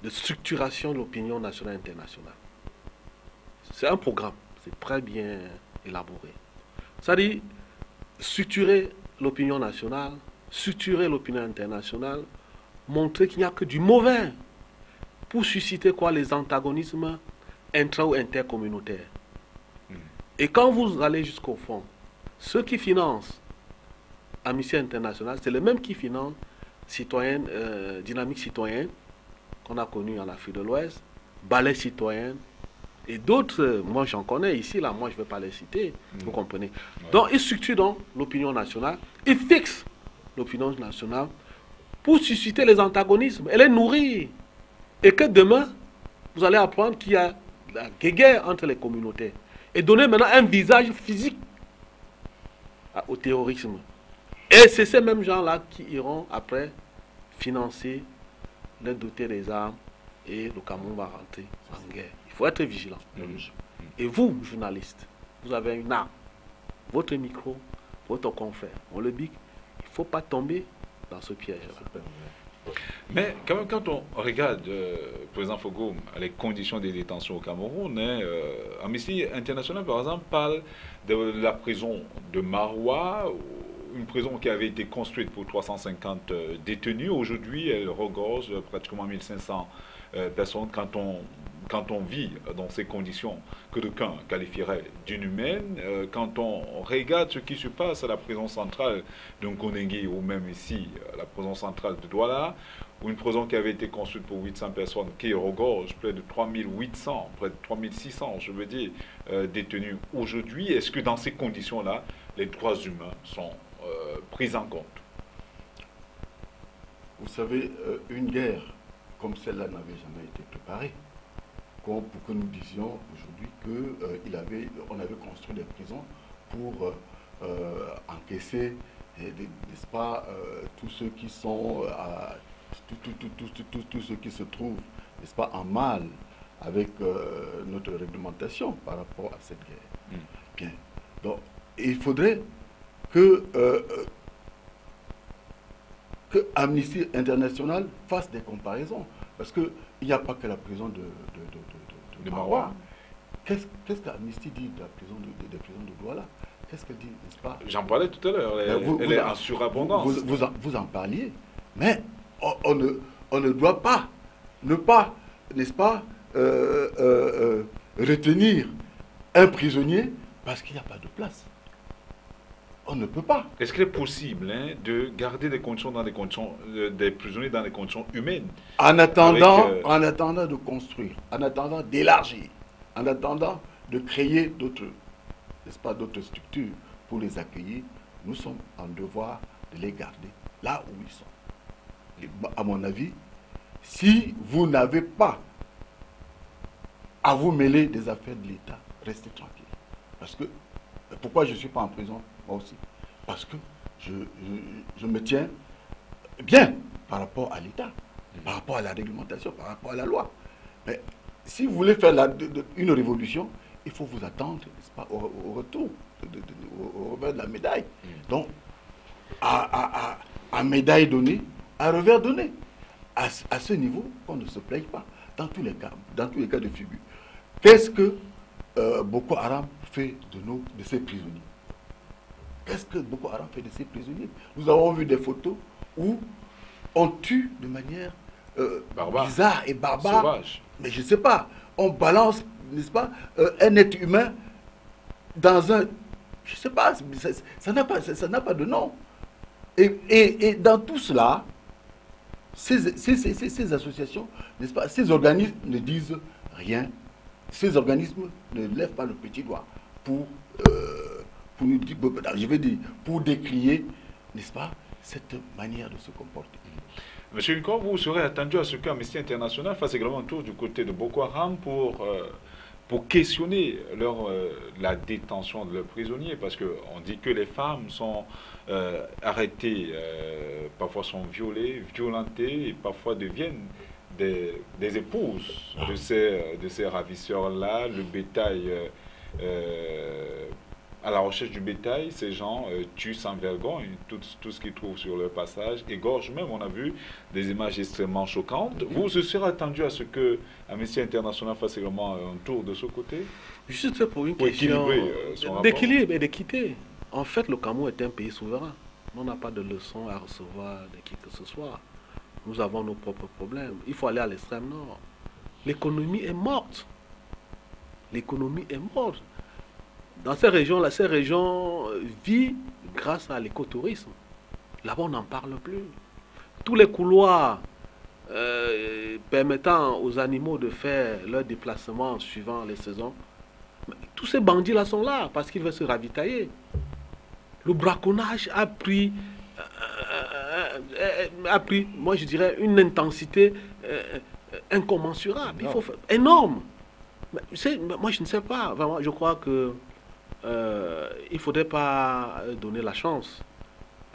de structuration de l'opinion nationale et internationale. C'est un programme, c'est très bien élaboré. C'est-à-dire, structurer l'opinion nationale, structurer l'opinion internationale, montrer qu'il n'y a que du mauvais pour susciter quoi? Les antagonismes intra- ou intercommunautaires. Et quand vous allez jusqu'au fond, ceux qui financent Amnesty International, c'est les mêmes qui financent citoyenne, dynamique citoyenne qu'on a connue en Afrique de l'Ouest, ballet citoyen, et d'autres, moi j'en connais ici, là, moi je ne vais pas les citer, vous comprenez. Ouais. Donc, ils structurent donc l'opinion nationale, ils fixent l'opinion nationale pour susciter les antagonismes et les nourrir. Et que demain, vous allez apprendre qu'il y a la guerre entre les communautés et donner maintenant un visage physique au terrorisme. Et c'est ces mêmes gens-là qui iront après financer les dotés des armes et le Cameroun va rentrer en guerre. Il faut être vigilant. Et vous, journalistes, vous avez une arme, votre micro, votre confrère, on le dit, il ne faut pas tomber dans ce piège-là. Mais quand même, quand on regarde, président Fogo, les conditions de détention au Cameroun, Amnesty International, par exemple, parle de la prison de Maroua, une prison qui avait été construite pour 350 détenus. Aujourd'hui, elle regorge pratiquement 1500 personnes. Quand on vit dans ces conditions que d'aucuns qualifieraient d'inhumaines, quand on regarde ce qui se passe à la prison centrale de Nkonengue ou même ici, la prison centrale de Douala, une prison qui avait été construite pour 800 personnes, qui regorge près de 3800, près de 3600, je veux dire, détenus aujourd'hui, est-ce que dans ces conditions-là, les droits humains sont pris en compte? Vous savez, une guerre comme celle-là n'avait jamais été préparée. Pour que nous disions aujourd'hui qu'on avait construit des prisons pour encaisser, n'est-ce pas, tous ceux qui sont, tous ceux qui se trouvent, n'est-ce pas, en mal avec notre réglementation par rapport à cette guerre. Bien. Donc, il faudrait que Amnesty International fasse des comparaisons. Parce qu'il n'y a pas que la prison de Maroua. Qu'est-ce qu'Amnesty dit de la prison des prisons de Douala? Qu'est-ce qu'elle dit, n'est-ce pas? J'en parlais tout à l'heure, elle est en surabondance. Vous en parliez, mais on ne doit pas, n'est-ce pas, retenir un prisonnier parce qu'il n'y a pas de place. On ne peut pas. Est-ce qu'il est possible de garder des conditions dans des prisonniers dans des conditions humaines? En attendant de construire, en attendant d'élargir, en attendant de créer d'autres, n'est-ce pas, d'autres structures pour les accueillir, nous sommes en devoir de les garder là où ils sont. Et à mon avis, si vous n'avez pas à vous mêler des affaires de l'État, restez tranquille. Parce que, pourquoi je ne suis pas en prison? Moi aussi. Parce que je me tiens bien par rapport à l'État, par rapport à la réglementation, par rapport à la loi. Mais si vous voulez faire une révolution, il faut vous attendre, n'est-ce pas, au retour, au revers de la médaille. Donc, à médaille donnée, à revers donné. À ce niveau, qu'on ne se plaigne pas. Dans tous les cas de figure. Qu'est-ce que Boko Haram fait de ces prisonniers? Qu'est-ce que Boko Haram fait de ces prisonniers? Nous avons vu des photos où on tue de manière bizarre et barbare. Sauvage. Mais je ne sais pas, on balance, n'est-ce pas, un être humain dans un... Je ne sais pas, ça n'a pas de nom. Et dans tout cela, ces associations, n'est-ce pas, ces organismes ne disent rien. Ces organismes ne lèvent pas le petit doigt pour nous dire, je vais dire, pour décrier, n'est-ce pas, cette manière de se comporter. Monsieur Nkor, vous serez attendu à ce qu'Amnesty International fasse également un tour du côté de Boko Haram pour questionner la détention de leurs prisonniers, parce qu'on dit que les femmes sont arrêtées, parfois sont violées, violentées, et parfois deviennent des épouses de ces ravisseurs-là, le bétail, à la recherche du bétail, ces gens tuent sans vergogne tout ce qu'ils trouvent sur leur passage, égorgent même, on a vu des images extrêmement choquantes. Vous serez attendu à ce que Amnesty International fasse également un tour de ce côté? Juste pour une question d'équilibre et d'équité. En fait, le Cameroun est un pays souverain. On n'a pas de leçons à recevoir de qui que ce soit. Nous avons nos propres problèmes. Il faut aller à l'extrême nord. L'économie est morte. L'économie est morte. Dans ces régions-là, ces régions vivent grâce à l'écotourisme. Là-bas, on n'en parle plus. tous les couloirs permettant aux animaux de faire leur déplacement suivant les saisons, tous ces bandits-là sont là parce qu'ils veulent se ravitailler. Le braconnage a pris, moi je dirais, une intensité incommensurable, il faut faire, énorme. Moi je ne sais pas, vraiment, je crois que il ne faudrait pas donner la chance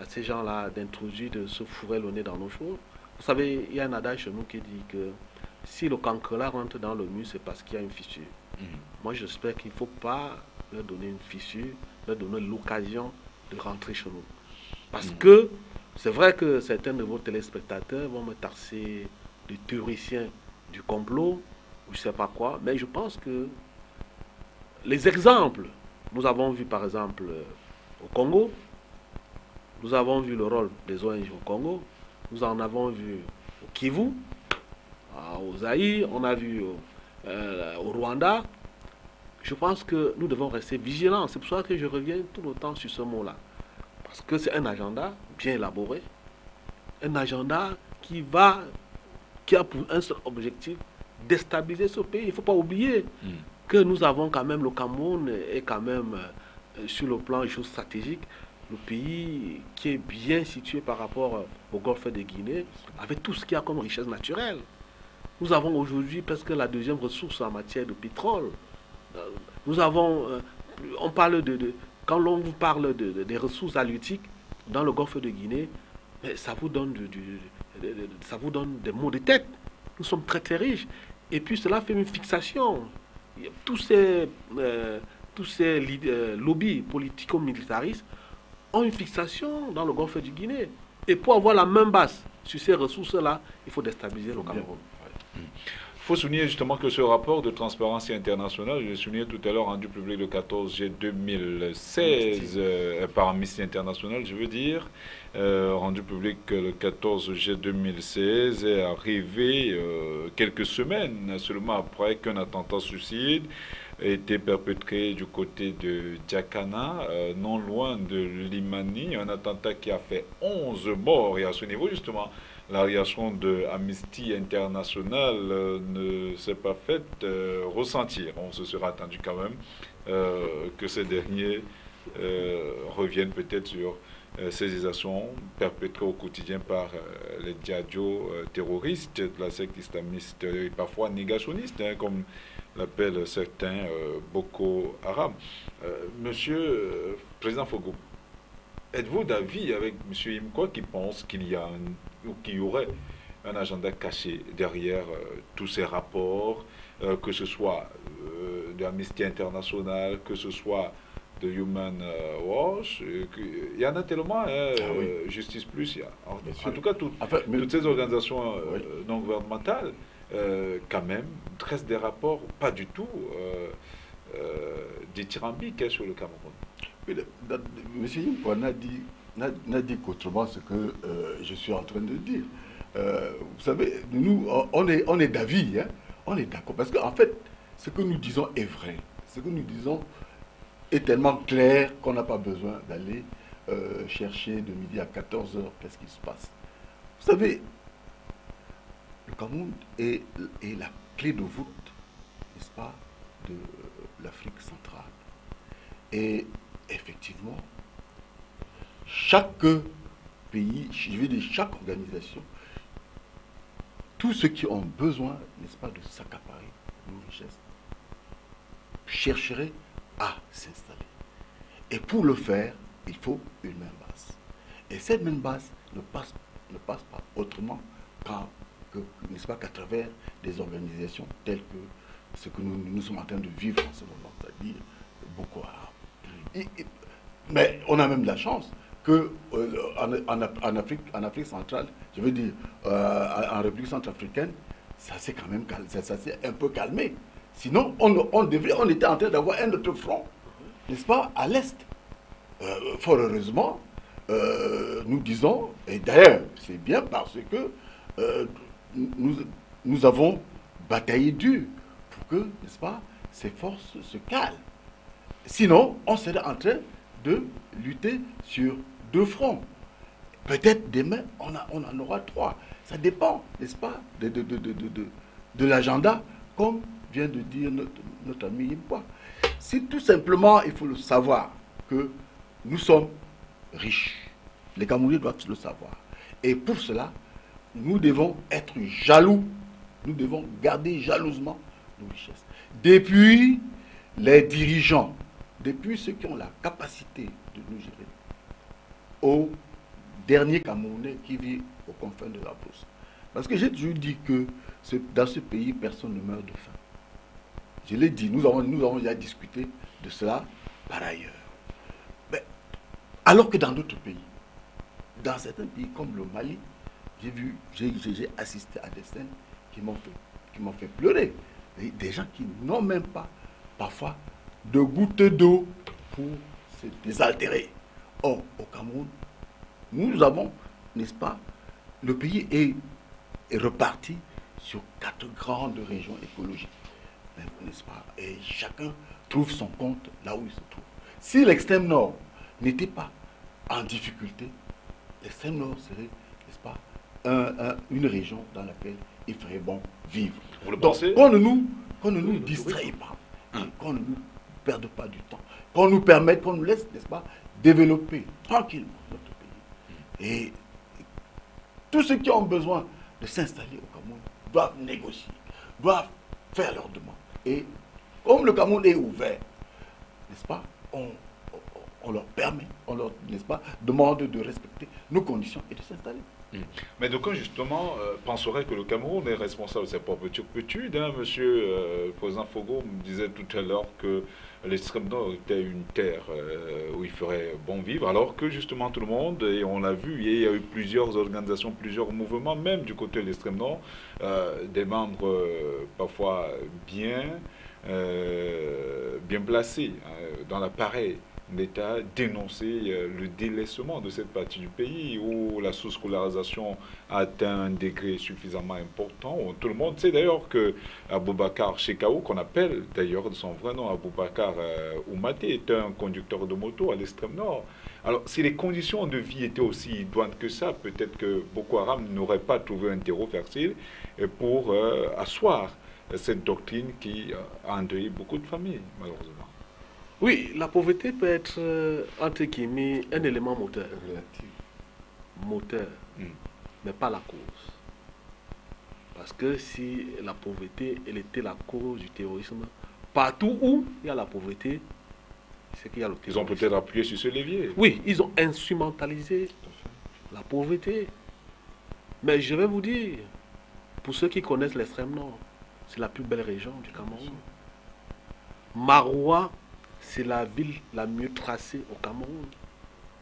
à ces gens-là d'introduire, de se fourrer le nez dans nos choses. Vous savez, il y a un adage chez nous qui dit que si le cancrelat rentre dans le mur, c'est parce qu'il y a une fissure. Moi, j'espère qu'il ne faut pas leur donner une fissure, leur donner l'occasion de rentrer chez nous. Parce que c'est vrai que certains de vos téléspectateurs vont me tarser de théoriciens du complot, ou je ne sais pas quoi, mais je pense que les exemples, nous avons vu par exemple au Congo, nous avons vu le rôle des ONG au Congo, nous en avons vu au Kivu, au Zaïre, on a vu au Rwanda. Je pense que nous devons rester vigilants. C'est pour ça que je reviens tout le temps sur ce mot-là. Parce que c'est un agenda bien élaboré, un agenda qui a pour un seul objectif, déstabiliser ce pays. Il ne faut pas oublier que nous avons quand même, le Cameroun est quand même, sur le plan géostratégique, le pays qui est bien situé par rapport au golfe de Guinée, avec tout ce qu'il y a comme richesse naturelle. Nous avons aujourd'hui presque la deuxième ressource en matière de pétrole. Nous avons, on parle quand l'on vous parle des ressources halieutiques dans le golfe de Guinée, ça vous donne des maux de tête. Nous sommes très très riches. Et puis cela fait une fixation. Tous ces lobbies politico-militaristes ont une fixation dans le golfe du Guinée. Et pour avoir la main basse sur ces ressources-là, il faut déstabiliser le Cameroun. Il faut souligner justement que ce rapport de Transparency International, je l'ai souligné tout à l'heure, rendu public le 14 juillet 2016 par Amnesty International, je veux dire, rendu public le 14 juillet 2016, est arrivé quelques semaines seulement après qu'un attentat suicide a été perpétré du côté de Djakana, non loin de Limani, un attentat qui a fait 11 morts. Et à ce niveau, justement, la réaction de Amnesty International ne s'est pas faite ressentir. On se serait attendu quand même que ces derniers reviennent peut-être sur ces actions perpétrées au quotidien par les djihadistes terroristes de la secte islamiste et parfois négationnistes, comme l'appellent certains Boko Haram. Monsieur Président Fogo, êtes-vous d'avis avec M. Imkwa qui pense qu'il y a qu'il y aurait un agenda caché derrière tous ces rapports, que ce soit de Amnesty International, que ce soit de Human Watch, il y en a tellement, Justice Plus, en tout cas toutes ces organisations non gouvernementales, quand même, dressent des rapports pas du tout dithyrambiques sur le Cameroun. M. Imkwa n'a dit qu'autrement ce que je suis en train de dire. Vous savez, nous, on est d'avis, hein, on est d'accord. Parce qu'en fait, ce que nous disons est vrai. Ce que nous disons est tellement clair qu'on n'a pas besoin d'aller chercher de midi à 14h qu'est-ce qui se passe. Vous savez, le Cameroun est la clé de voûte, n'est-ce pas, de l'Afrique centrale. Et effectivement, chaque pays, je veux dire chaque organisation, tous ceux qui ont besoin, n'est-ce pas, de s'accaparer nos richesses, chercheraient à s'installer. Et pour le faire, il faut une main basse. Et cette main basse ne passe pas autrement n'est-ce pas, qu'à travers des organisations telles que ce que nous sommes en train de vivre en ce moment, c'est-à-dire Boko Haram. Mais on a même de la chance que en Afrique centrale, je veux dire, en République centrafricaine, ça s'est quand même ça s'est un peu calmé. Sinon, on était en train d'avoir un autre front, n'est-ce pas, à l'Est. Fort heureusement, nous disons, et d'ailleurs, c'est bien parce que nous avons bataillé dur pour que, n'est-ce pas, ces forces se calment. Sinon, on serait en train de lutter sur deux fronts. Peut-être demain, on en aura 3. Ça dépend, n'est-ce pas, de l'agenda, comme vient de dire notre ami Impois. C'est tout simplement, il faut le savoir, que nous sommes riches. Les Camerounais doivent le savoir. Et pour cela, nous devons être jaloux. Nous devons garder jalousement nos richesses. Depuis les dirigeants, depuis ceux qui ont la capacité de nous gérer, aux derniers Camerounais qui vivent aux confins de la Brousse. Parce que j'ai toujours dit que dans ce pays, personne ne meurt de faim. Je l'ai dit, nous avons déjà discuté de cela par ailleurs. Mais, alors que dans d'autres pays, dans certains pays comme le Mali, j'ai assisté à des scènes qui m'ont fait pleurer. Des gens qui n'ont même pas, parfois, de gouttes d'eau pour se désaltérer. Or, au Cameroun, nous avons, n'est-ce pas, le pays est reparti sur 4 grandes régions écologiques, n'est-ce pas, et chacun trouve son compte là où il se trouve. Si l'extrême nord n'était pas en difficulté, l'extrême nord serait, n'est-ce pas, une région dans laquelle il ferait bon vivre. Vous le pensez? Qu'on ne nous distraie pas, qu'on ne nous perde pas du temps, qu'on nous permette, qu'on nous laisse, n'est-ce pas, développer tranquillement notre pays. Et tous ceux qui ont besoin de s'installer au Cameroun doivent négocier, doivent faire leurs demandes. Et comme le Cameroun est ouvert, n'est-ce pas, on leur permet, on leur, n'est-ce pas, demande de respecter nos conditions et de s'installer. Mais donc, justement, penserait que le Cameroun est responsable de ses propres turpitudes. Hein, monsieur le président Fogo me disait tout à l'heure que l'extrême nord était une terre où il ferait bon vivre, alors que justement tout le monde, et on l'a vu, il y a eu plusieurs organisations, plusieurs mouvements, même du côté de l'extrême nord, des membres parfois bien placés dans l'appareil d'État dénoncer le délaissement de cette partie du pays où la sous-scolarisation a atteint un degré suffisamment important. Tout le monde sait d'ailleurs que Aboubacar Chekaou, qu'on appelle d'ailleurs de son vrai nom Aboubacar Oumaté, est un conducteur de moto à l'extrême nord. Alors, si les conditions de vie étaient aussi idoines que ça, peut-être que Boko Haram n'aurait pas trouvé un terreau fertile pour asseoir cette doctrine qui a endeuillé beaucoup de familles, malheureusement. Oui, la pauvreté peut être, entre guillemets, un élément moteur. Moteur, mais pas la cause. Parce que si la pauvreté, elle était la cause du terrorisme, partout où il y a la pauvreté, c'est qu'il y a le terrorisme. Ils ont peut-être appuyé sur ce levier. Oui, ils ont instrumentalisé la pauvreté. Mais je vais vous dire, pour ceux qui connaissent l'extrême nord, c'est la plus belle région du Cameroun. Maroua, c'est la ville la mieux tracée au Cameroun.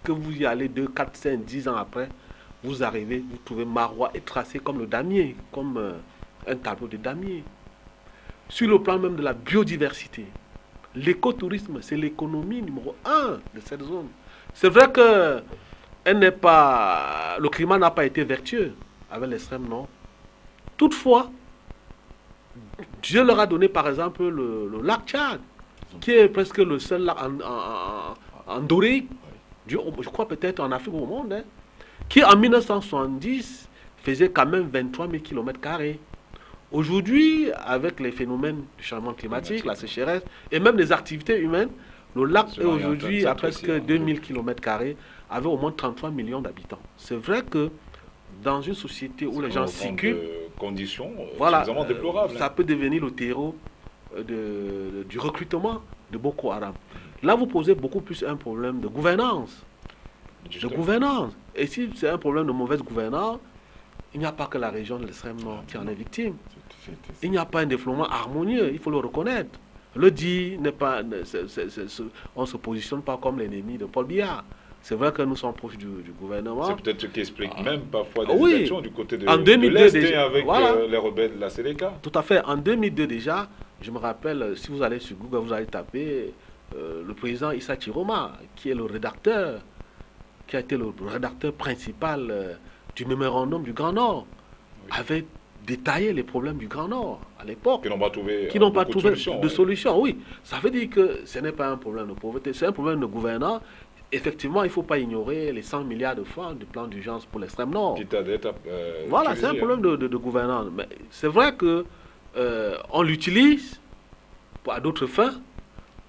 Que vous y allez 2, 4, 5, 10 ans après, vous arrivez, vous trouvez Maroua est tracé comme le damier, comme un tableau de damier. Sur le plan même de la biodiversité, l'écotourisme, c'est l'économie numéro 1 de cette zone. C'est vrai que le climat n'a pas été vertueux avec l'extrême nord. Toutefois, Dieu leur a donné par exemple le lac Tchad, qui est presque le seul lac en doré, je crois peut-être en Afrique ou au monde, hein, qui en 1970 faisait quand même 23 000 km². Aujourd'hui, avec les phénomènes du changement climatique, la sécheresse et même les activités humaines, le lac est aujourd'hui à presque 2000 km², avec au moins 33 millions d'habitants. C'est vrai que dans une société où les gens circulent, conditions voilà, suffisamment déplorables. Ça peut devenir le terreau du recrutement de Boko Haram. Là, vous posez beaucoup plus un problème de gouvernance. Et si c'est un problème de mauvaise gouvernance, il n'y a pas que la région de l'extrême nord qui en est victime. Il n'y a pas un développement harmonieux, il faut le reconnaître. Le dit n'est pas, on ne se positionne pas comme l'ennemi de Paul Biya. C'est vrai que nous sommes proches du gouvernement. C'est peut-être ce qui explique même parfois des actions du côté de l'Est déjà, avec les rebelles de la CDK. Tout à fait. En 2002 déjà, je me rappelle, si vous allez sur Google, vous allez taper le président Issa Chiroma, qui est le rédacteur, qui a été le rédacteur principal du mémorandum du Grand Nord, avait détaillé les problèmes du Grand Nord à l'époque. Qui n'ont pas trouvé, de solution. Oui, ça veut dire que ce n'est pas un problème de pauvreté, c'est un problème de gouvernance. effectivement, il ne faut pas ignorer les 100 milliards de francs du plan d'urgence pour l'extrême nord. Quitte à d'être, Voilà, c'est un problème de gouvernance. Mais c'est vrai que on l'utilise à d'autres fins.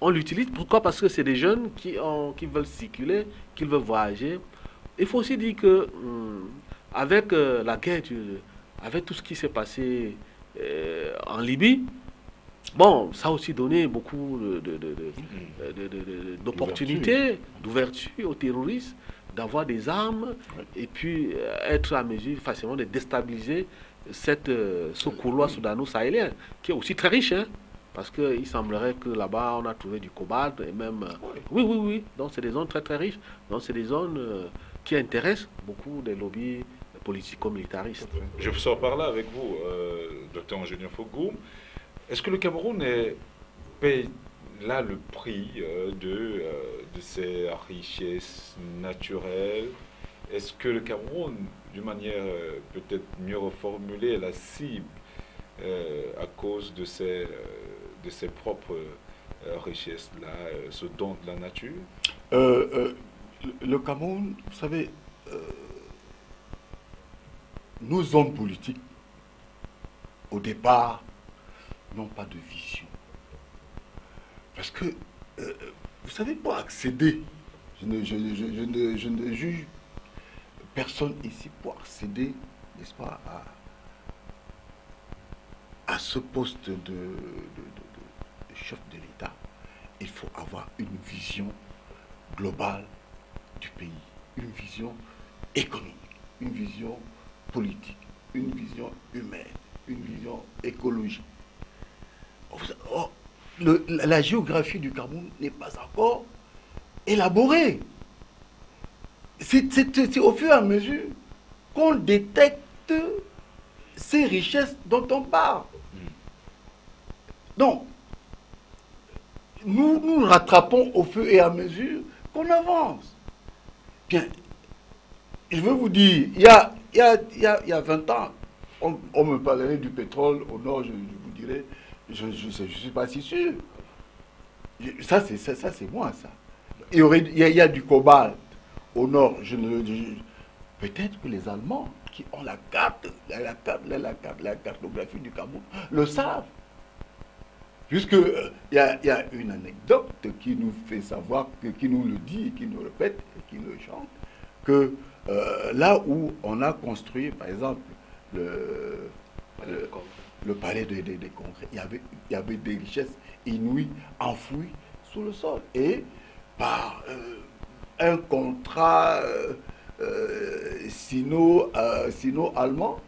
On l'utilise, pourquoi? Parce que c'est des jeunes qui veulent circuler, qui veulent voyager. Il faut aussi dire que avec la guerre, avec tout ce qui s'est passé en Libye, bon, ça a aussi donné beaucoup d'opportunités, d'ouverture aux terroristes, d'avoir des armes et puis être à mesure facilement de déstabiliser ce couloir soudano-sahélien, qui est aussi très riche, hein, parce qu'il semblerait que là-bas, on a trouvé du cobalt et même... Oui. Donc, c'est des zones très, très riches. Donc, c'est des zones qui intéressent beaucoup des lobbies politico-militaristes. Je sors par là avec vous, docteur ingénieur Fogou. Est-ce que le Cameroun paye là le prix de ses richesses naturelles? Est-ce que le Cameroun, d'une manière peut-être mieux reformulée, est la cible à cause de ses propres richesses-là, ce don de la nature? Le Cameroun, vous savez, nos hommes politiques, au départ, n'ont pas de vision. Parce que, vous savez, pour accéder, je ne juge personne ici, pour accéder, n'est-ce pas, à ce poste de chef de l'État, il faut avoir une vision globale du pays, une vision économique, une vision politique, une vision humaine, une vision écologique. La géographie du Cameroun n'est pas encore élaborée. C'est au fur et à mesure qu'on détecte ces richesses dont on parle. Donc, nous rattrapons au fur et à mesure qu'on avance. Bien, je veux vous dire, il y a 20 ans, on me parlerait du pétrole au nord, je vous dirais, je ne suis pas si sûr. Ça, c'est moi, ça. Il y a du cobalt au nord. Peut-être que les Allemands, qui ont la cartographie du Cameroun, le savent. Puisque il y a une anecdote qui nous fait savoir, qui nous le dit, qui nous répète, et qui le chante, que là où on a construit, par exemple, le palais des congrès, il y avait des richesses inouïes enfouies sous le sol. Et par un contrat sino-allemand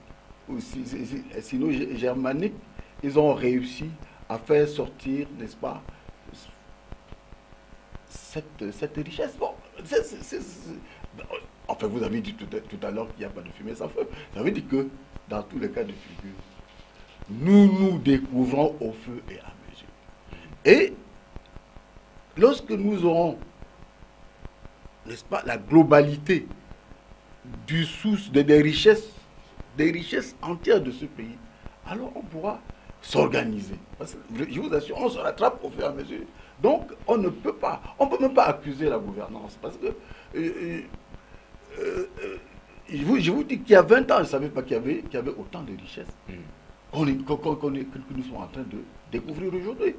ou sino-germanique, ils ont réussi à faire sortir, n'est-ce pas, cette richesse. Bon, enfin, vous avez dit tout à l'heure qu'il n'y a pas de fumée sans feu. Ça veut dire que, dans tous les cas de figure, nous découvrons au feu et à mesure. Et lorsque nous aurons, n'est-ce pas, la globalité des richesses entières de ce pays, alors on pourra s'organiser. Parce que, je vous assure, on se rattrape au fur et à mesure. Donc, on ne peut même pas accuser la gouvernance. Parce que, je vous dis qu'il y a 20 ans, je ne savais pas qu'il y avait autant de richesses que nous sommes en train de découvrir aujourd'hui.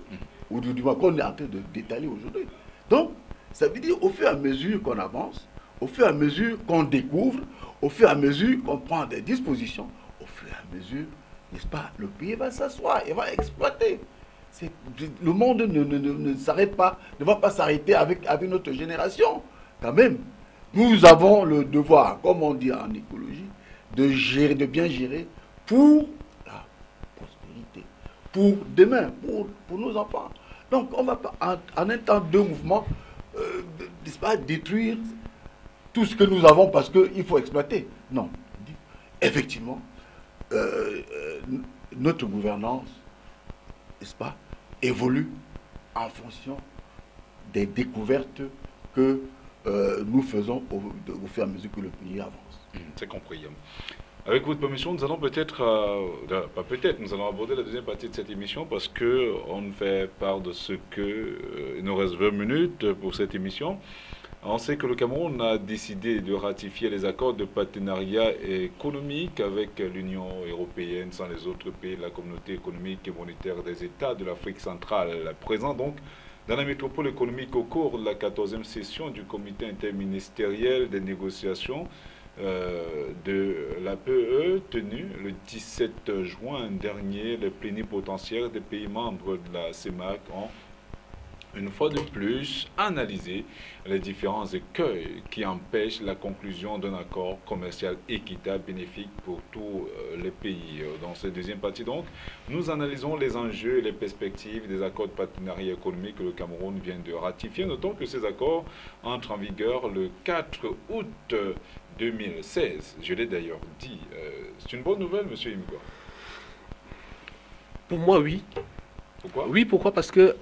Ou du moins qu'on est en train d'étaler aujourd'hui. Donc, ça veut dire au fur et à mesure qu'on avance, au fur et à mesure qu'on découvre, au fur et à mesure qu'on prend des dispositions, au fur et à mesure, n'est-ce pas, le pays va s'asseoir et va exploiter. Le monde ne s'arrête pas, ne va pas s'arrêter avec notre génération. Quand même, nous avons le devoir, comme on dit en écologie, de bien gérer pour la prospérité, pour demain, pour nos enfants. Donc, on ne va pas, en un temps de mouvement, n'est-ce pas, détruire tout ce que nous avons parce qu'il faut exploiter. Non. Effectivement, notre gouvernance, n'est-ce pas, évolue en fonction des découvertes que nous faisons au fur et à mesure que le pays avance. C'est compris. Avec votre permission, nous allons nous allons aborder la deuxième partie de cette émission parce qu'on fait part de ce que il nous reste 20 minutes pour cette émission. On sait que le Cameroun a décidé de ratifier les accords de partenariat économique avec l'Union européenne sans les autres pays de la communauté économique et monétaire des États de l'Afrique centrale. Présent donc dans la métropole économique au cours de la 14e session du comité interministériel des négociations de la PE tenue le 17 juin dernier, les plénipotentiaires des pays membres de la CEMAC ont une fois de plus analysé les différents écueils qui empêchent la conclusion d'un accord commercial équitable bénéfique pour tous les pays. Dans cette deuxième partie donc, nous analysons les enjeux et les perspectives des accords de partenariat économique que le Cameroun vient de ratifier. Notons que ces accords entrent en vigueur le 4 août 2016. Je l'ai d'ailleurs dit. C'est une bonne nouvelle, monsieur Imgwa? Pour moi, oui. Pourquoi? Oui, pourquoi? Parce que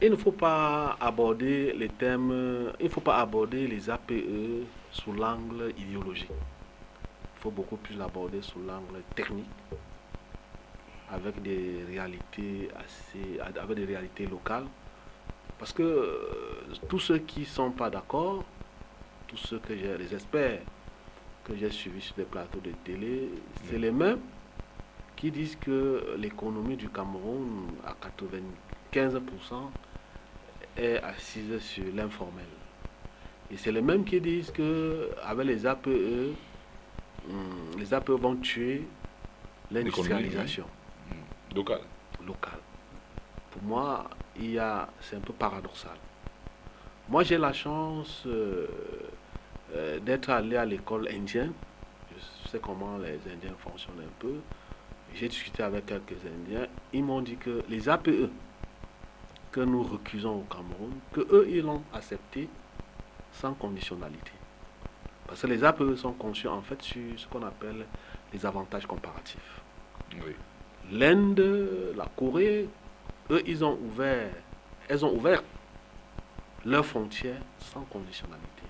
il ne faut pas aborder les thèmes, il ne faut pas aborder les APE sous l'angle idéologique. Il faut beaucoup plus l'aborder sous l'angle technique, avec des réalités avec des réalités locales. Parce que tous ceux qui ne sont pas d'accord, tous ceux que les experts que j'ai suivis sur des plateaux de télé, c'est les mêmes qui disent que l'économie du Cameroun à 95% est assise sur l'informel. Et c'est les mêmes qui disent qu'avec les APE vont tuer l'industrialisation locale. Pour moi, c'est un peu paradoxal. Moi, j'ai la chance d'être allé à l'école indienne. Je sais comment les Indiens fonctionnent un peu. J'ai discuté avec quelques Indiens. Ils m'ont dit que les APE que nous recusons au Cameroun, que eux ils l'ont accepté sans conditionnalité. Parce que les APE sont conçus en fait sur ce qu'on appelle les avantages comparatifs. Oui. L'Inde, la Corée, eux elles ont ouvert leurs frontières sans conditionnalité.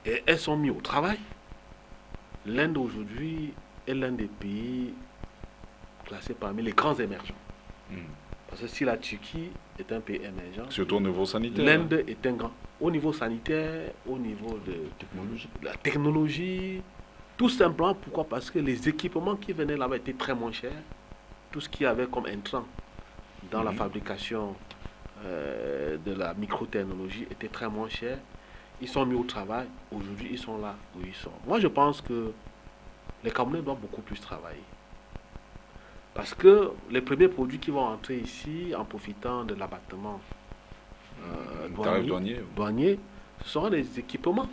Et elles sont mises au travail. L'Inde aujourd'hui est l'un des pays classés parmi les grands émergents. Parce que si la Turquie est un pays émergent, surtout au niveau sanitaire, l'Inde est un grand. Au niveau sanitaire, au niveau de la technologie, tout simplement pourquoi? Parce que les équipements qui venaient là-bas étaient très moins chers. Tout ce qu'il y avait comme intrant dans la fabrication de la microtechnologie était très moins cher. Ils sont mis au travail. Aujourd'hui, ils sont là où ils sont. Moi, je pense que les Camerounais doivent beaucoup plus travailler. Parce que les premiers produits qui vont entrer ici, en profitant de l'abattement douanier, ce seront des équipements.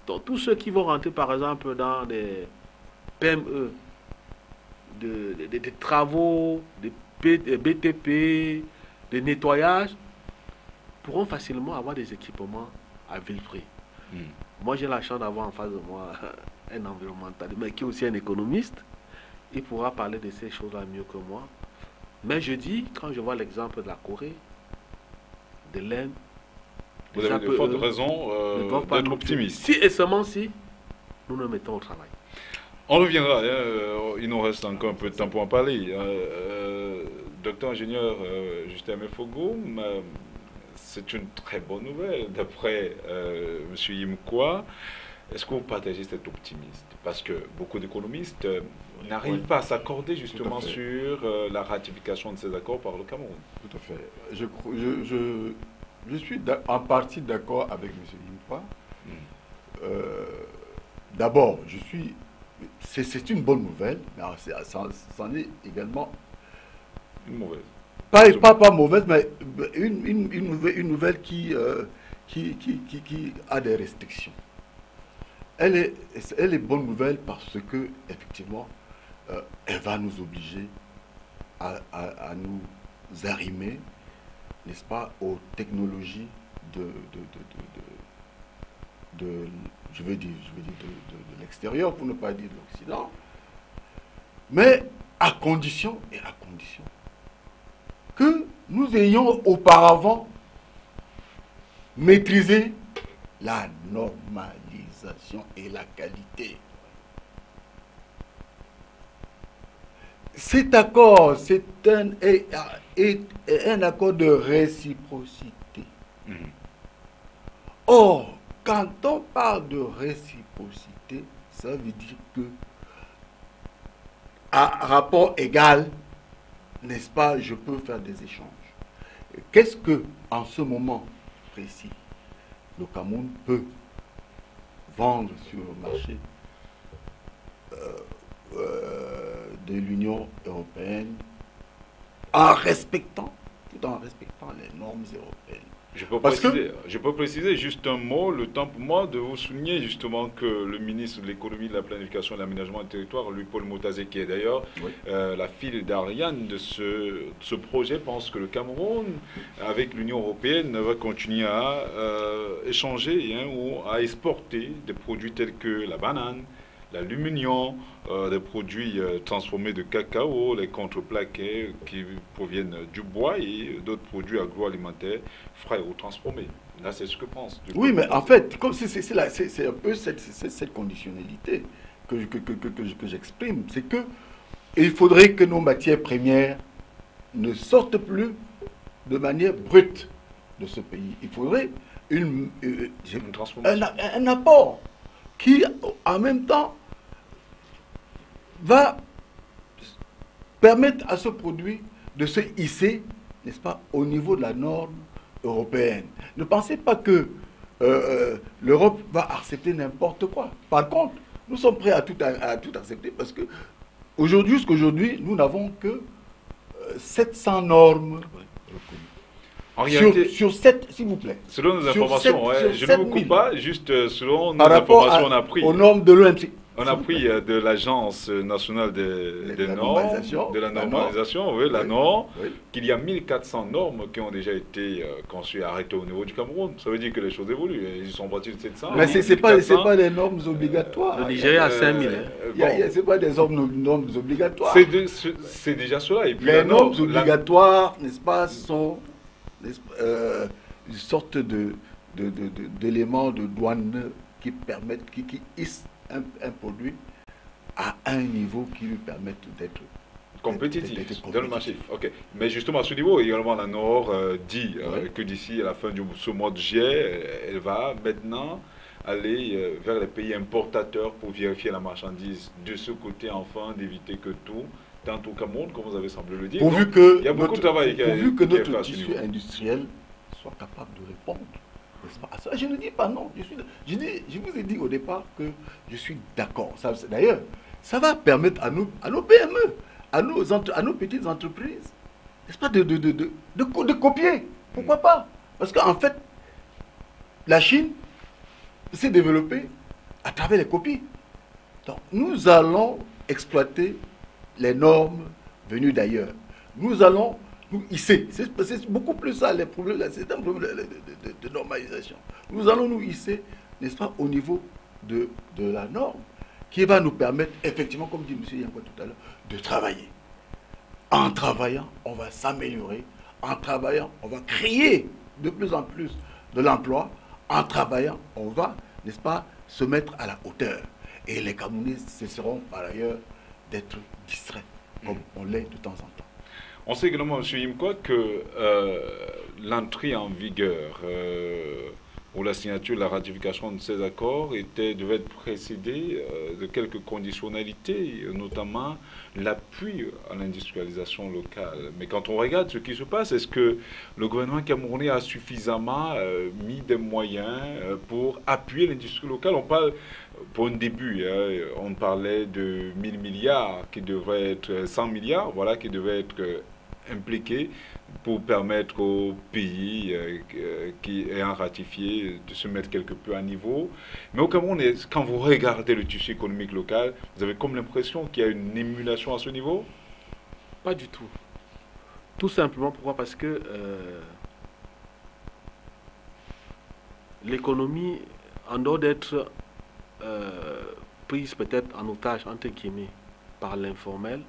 Donc tous ceux qui vont rentrer par exemple dans des PME, des travaux, des BTP, des nettoyages, pourront facilement avoir des équipements à vil prix. Moi j'ai la chance d'avoir en face de moi un environnementaliste, mais qui est aussi un économiste. Il pourra parler de ces choses-là mieux que moi. Mais je dis, quand je vois l'exemple de la Corée, de l'Inde, vous avez de fortes raisons d'être optimiste. Si et seulement si nous nous mettons au travail. On reviendra, il nous reste encore un peu de temps pour en parler. Docteur ingénieur Justin Mefogo, c'est une très bonne nouvelle d'après M. Yimkwa. Est-ce que vous partagez cet optimisme? Parce que beaucoup d'économistes n'arrivent pas à s'accorder justement sur la ratification de ces accords par le Cameroun. Tout à fait. Je suis en partie d'accord avec M. Yimkwa. D'abord, c'est une bonne nouvelle, mais c'en est également une mauvaise. Pas mauvaise, mais une nouvelle qui a des restrictions. Elle est bonne nouvelle parce que, effectivement, elle va nous obliger à nous arrimer, n'est-ce pas, aux technologies de l'extérieur, pour ne pas dire de l'Occident, mais à condition que nous ayons auparavant maîtrisé la normalisation et la qualité. Cet accord, c'est un accord de réciprocité. Or, quand on parle de réciprocité, ça veut dire que à rapport égal, n'est-ce pas, je peux faire des échanges. Qu'est-ce que, en ce moment précis, le Cameroun peut vendre sur le marché de l'Union européenne tout en respectant les normes européennes? Je peux préciser juste un mot, le temps pour moi de vous souligner justement que le ministre de l'économie, de la planification et de l'aménagement du territoire, Louis-Paul Motazé, qui est d'ailleurs la fille d'Ariane de ce projet, pense que le Cameroun, avec l'Union européenne, va continuer à échanger ou à exporter des produits tels que la banane, l'aluminium, des produits transformés de cacao, les contreplaqués qui proviennent du bois et d'autres produits agroalimentaires frais ou transformés. Là, c'est ce que pense. Oui, mais en fait, comme c'est un peu cette conditionnalité que j'exprime, c'est que il faudrait que nos matières premières ne sortent plus de manière brute de ce pays. Il faudrait une transformation, un apport qui, en même temps, va permettre à ce produit de se hisser, n'est-ce pas, au niveau de la norme européenne. Ne pensez pas que l'Europe va accepter n'importe quoi. Par contre, nous sommes prêts à tout accepter parce que jusqu'aujourd'hui, nous n'avons que 700 normes en réalité, sur 7, s'il vous plaît. Selon nos informations, je ne vous coupe pas, juste selon nos par rapport informations, on a pris. Aux normes de l'OMC. On a pris de l'Agence nationale des normes, de la normalisation, la norme, qu'il y a 1400 normes qui ont déjà été conçues et arrêtées au niveau du Cameroun. Ça veut dire que les choses évoluent. Ils sont partis de 700. Mais ce n'est pas des normes obligatoires. Le Nigeria a 5000. Ce n'est pas des normes obligatoires. C'est déjà cela. Et puis les normes obligatoires, n'est-ce pas, sont une sorte d'éléments de douane qui permettent, qui hissent un produit à un niveau qui lui permette d'être compétitif dans le marché. Ok. Mais justement, à ce niveau, également, la Nord dit que d'ici à la fin de ce mois de juillet, elle va maintenant aller vers les pays importateurs pour vérifier la marchandise de ce côté, enfin, d'éviter que tout, tant au Cameroun, comme vous avez semblé le dire. Pourvu que il y a beaucoup de travail pourvu que notre tissu industriel soit capable de répondre. Je ne dis pas non. Je vous ai dit au départ que je suis d'accord. D'ailleurs, ça va permettre à nos PME, à nos petites entreprises, n'est-ce pas, de copier. Pourquoi pas? Parce qu'en fait, la Chine s'est développée à travers les copies. Donc, nous allons exploiter les normes venues d'ailleurs. Nous allons nous hisser. C'est beaucoup plus ça, les problèmes. C'est un problème de normalisation. Nous allons nous hisser, n'est-ce pas, au niveau de la norme, qui va nous permettre, effectivement, comme dit M. Yanko tout à l'heure, de travailler. En travaillant, on va s'améliorer. En travaillant, on va créer de plus en plus de l'emploi. En travaillant, on va, n'est-ce pas, se mettre à la hauteur. Et les Camerounais cesseront par ailleurs d'être distraits, comme on l'est de temps en temps. On sait également, M. Yimkwa, que l'entrée en vigueur ou la signature, la ratification de ces accords devait être précédée de quelques conditionnalités, notamment l'appui à l'industrialisation locale. Mais quand on regarde ce qui se passe, est-ce que le gouvernement camerounais a suffisamment mis des moyens pour appuyer l'industrie locale? On parle, pour un début, on parlait de 1000 milliards qui devraient être 100 milliards, voilà, qui devaient être impliqués pour permettre aux pays qui ayant ratifié de se mettre quelque peu à niveau. Mais au Cameroun, quand vous regardez le tissu économique local, vous avez comme l'impression qu'il y a une émulation à ce niveau? Pas du tout. Tout simplement, pourquoi? Parce que l'économie, en dehors d'être prise peut-être en otage, entre guillemets, par l'informel,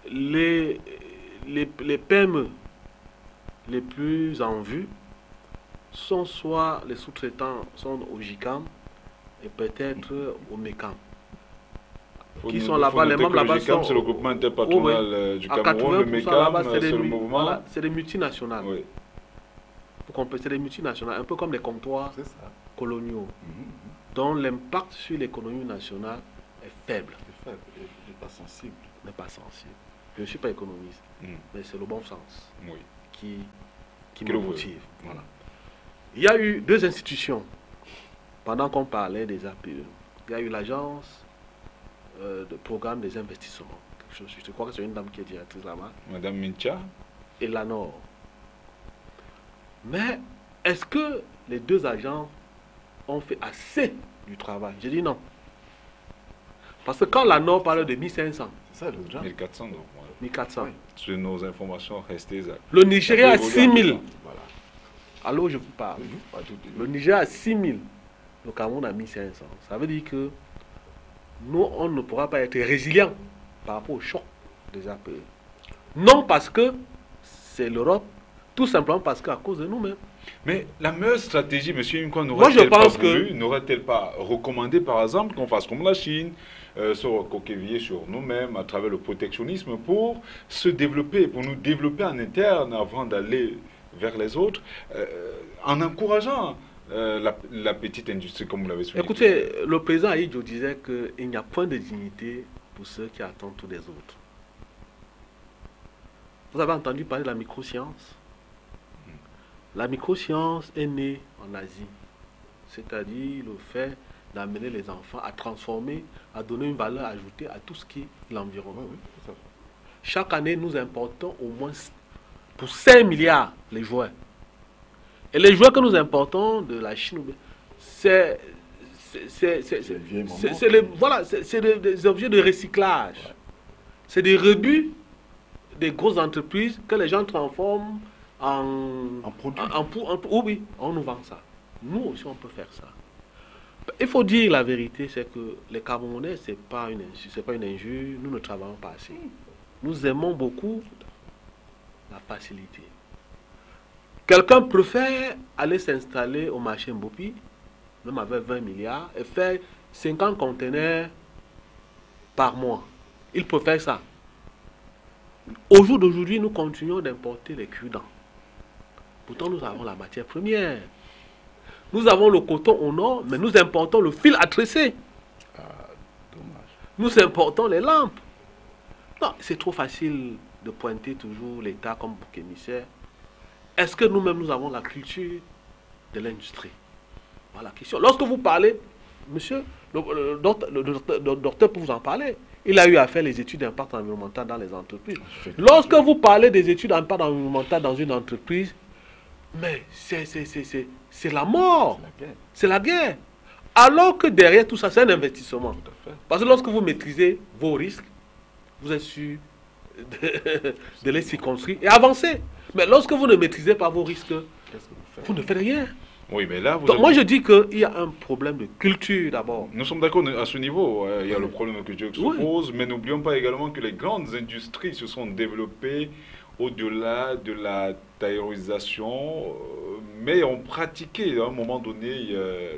les PME les plus en vue sont soit les sous-traitants sont au GICAM et peut-être au MECAM. Qui sont là-bas, les membres là-bas sont... C'est le groupement interpatronal du Cameroun, le MECAM, c'est le mouvement... Voilà, c'est des multinationales. Oui. C'est des multinationales, un peu comme les comptoirs coloniaux, dont l'impact sur l'économie nationale est faible. Il n'est pas sensible. N'est pas sensible. Je ne suis pas économiste, mais c'est le bon sens qui me motive. Voilà. Il y a eu 2 institutions, pendant qu'on parlait des APE. Il y a eu l'agence de programme des investissements. Je crois que c'est une dame qui est directrice là-bas. Madame Mincha. Et l'ANOR. Mais est-ce que les 2 agents ont fait assez du travail? Je dis non. Parce que quand l'ANOR parle de 1500, c'est ça le genre. 1400, donc. 1400. Sur nos informations restées exactes. Le Nigeria a 6000. Voilà. Alors je vous parle. Le Nigeria a 6000. Le Cameroun a 1500. Ça veut dire que nous, on ne pourra pas être résilient par rapport au choc des APE. Non parce que c'est l'Europe, tout simplement parce qu'à cause de nous-mêmes. Mais la meilleure stratégie, M. Nkwan, n'aurait-elle pas recommandé, par exemple, qu'on fasse comme la Chine, se recoqueviller sur nous-mêmes à travers le protectionnisme pour se développer, pour nous développer en interne avant d'aller vers les autres, en encourageant la petite industrie, comme vous l'avez souligné. Écoutez, le président Aïdjo disait qu'il n'y a point de dignité pour ceux qui attendent tous les autres. Vous avez entendu parler de la microscience? La microscience est née en Asie, c'est-à-dire le fait d'amener les enfants à transformer, à donner une valeur ajoutée à tout ce qui est l'environnement. Chaque année, nous importons au moins pour 5 milliards les jouets. Et les jouets que nous importons de la Chine, c'est des objets de recyclage. C'est des rebuts des grosses entreprises que les gens transforment en produit. Oui, on nous vend ça. Nous aussi, on peut faire ça. Il faut dire la vérité, c'est que les Camerounais, ce n'est pas une injure, nous ne travaillons pas assez. Nous aimons beaucoup la facilité. Quelqu'un préfère aller s'installer au marché Mbopi, même avec 20 milliards, et faire 50 conteneurs par mois. Il préfère ça. Au jour d'aujourd'hui, nous continuons d'importer les cure-dents. Pourtant, nous avons la matière première. Nous avons le coton au nord, mais nous importons le fil à tresser. Dommage. Nous importons les lampes. Non, c'est trop facile de pointer toujours l'État comme bouc émissaire. Est-ce que nous-mêmes, nous avons la culture de l'industrie? Voilà la question. Lorsque vous parlez, monsieur, le docteur peut vous en parler. Il a eu à faire les études d'impact environnemental dans les entreprises. Lorsque vous parlez des études d'impact environnemental dans une entreprise, mais c'est la mort. C'est la guerre. Alors que derrière tout ça, c'est un investissement. Parce que lorsque vous maîtrisez vos risques, vous êtes sûr de les circonscrire et avancer. Mais lorsque vous ne maîtrisez pas vos risques, vous ne faites rien. Oui, mais là, donc moi je dis qu'il y a un problème de culture d'abord. Nous sommes d'accord à ce niveau. Il y a le problème de culture qui se pose, mais n'oublions pas également que les grandes industries se sont développées au-delà de la taylorisation, mais ont pratiqué à un moment donné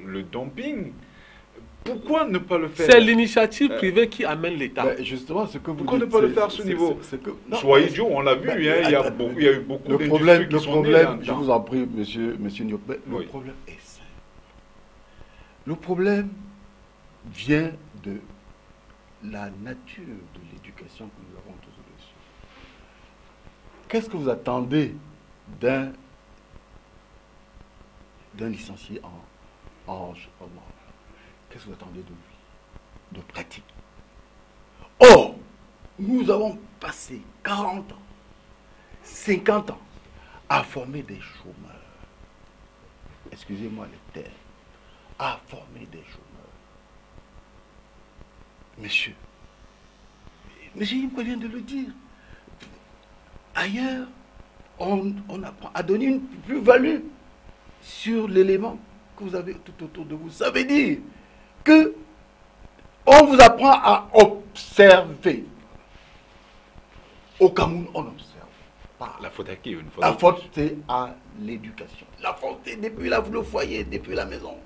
le dumping. Pourquoi ne pas le faire? C'est l'initiative privée qui amène l'État. Justement, ce que vous Pourquoi dites, ne pas le faire à ce niveau? Soyez idiot, on l'a vu, il y a eu beaucoup d'industries qui sont nées là-dedans. Je vous en prie, monsieur Niopé, le problème est simple. Le problème vient de la nature de l'éducation que nous avons tous reçue. Qu'est-ce que vous attendez d'un licencié en qu'est-ce que vous attendez de lui? De pratique. Or, nous avons passé 40 ans, 50 ans à former des chômeurs. Excusez-moi les termes. À former des chômeurs. Monsieur Yimko vient de le dire. Ailleurs, on apprend à donner une plus-value sur l'élément que vous avez tout autour de vous. Ça veut dire que on vous apprend à observer. Au Cameroun, on n'observe pas. La faute à qui? La faute, c'est à l'éducation. La faute, c'est depuis le foyer, depuis la maison.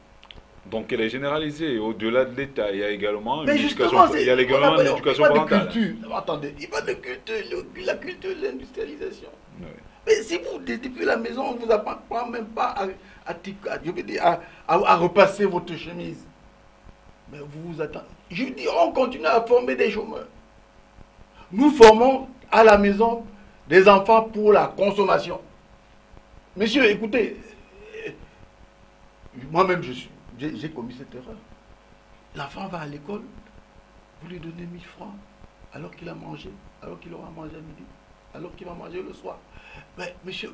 Donc elle est généralisée. Au-delà de l'État, il y a également une éducation parentale. Attendez, il parle de culture, la culture de l'industrialisation. Oui. Mais si vous, depuis la maison, on ne vous apprend même pas à repasser votre chemise. Mais vous vous attendez. Je dis, on continue à former des chômeurs. Nous formons à la maison des enfants pour la consommation. Monsieur, écoutez, moi-même, j'ai commis cette erreur. L'enfant va à l'école, vous lui donnez 1000 francs, alors qu'il a mangé, alors qu'il aura mangé à midi, alors qu'il va manger le soir. Mais monsieur,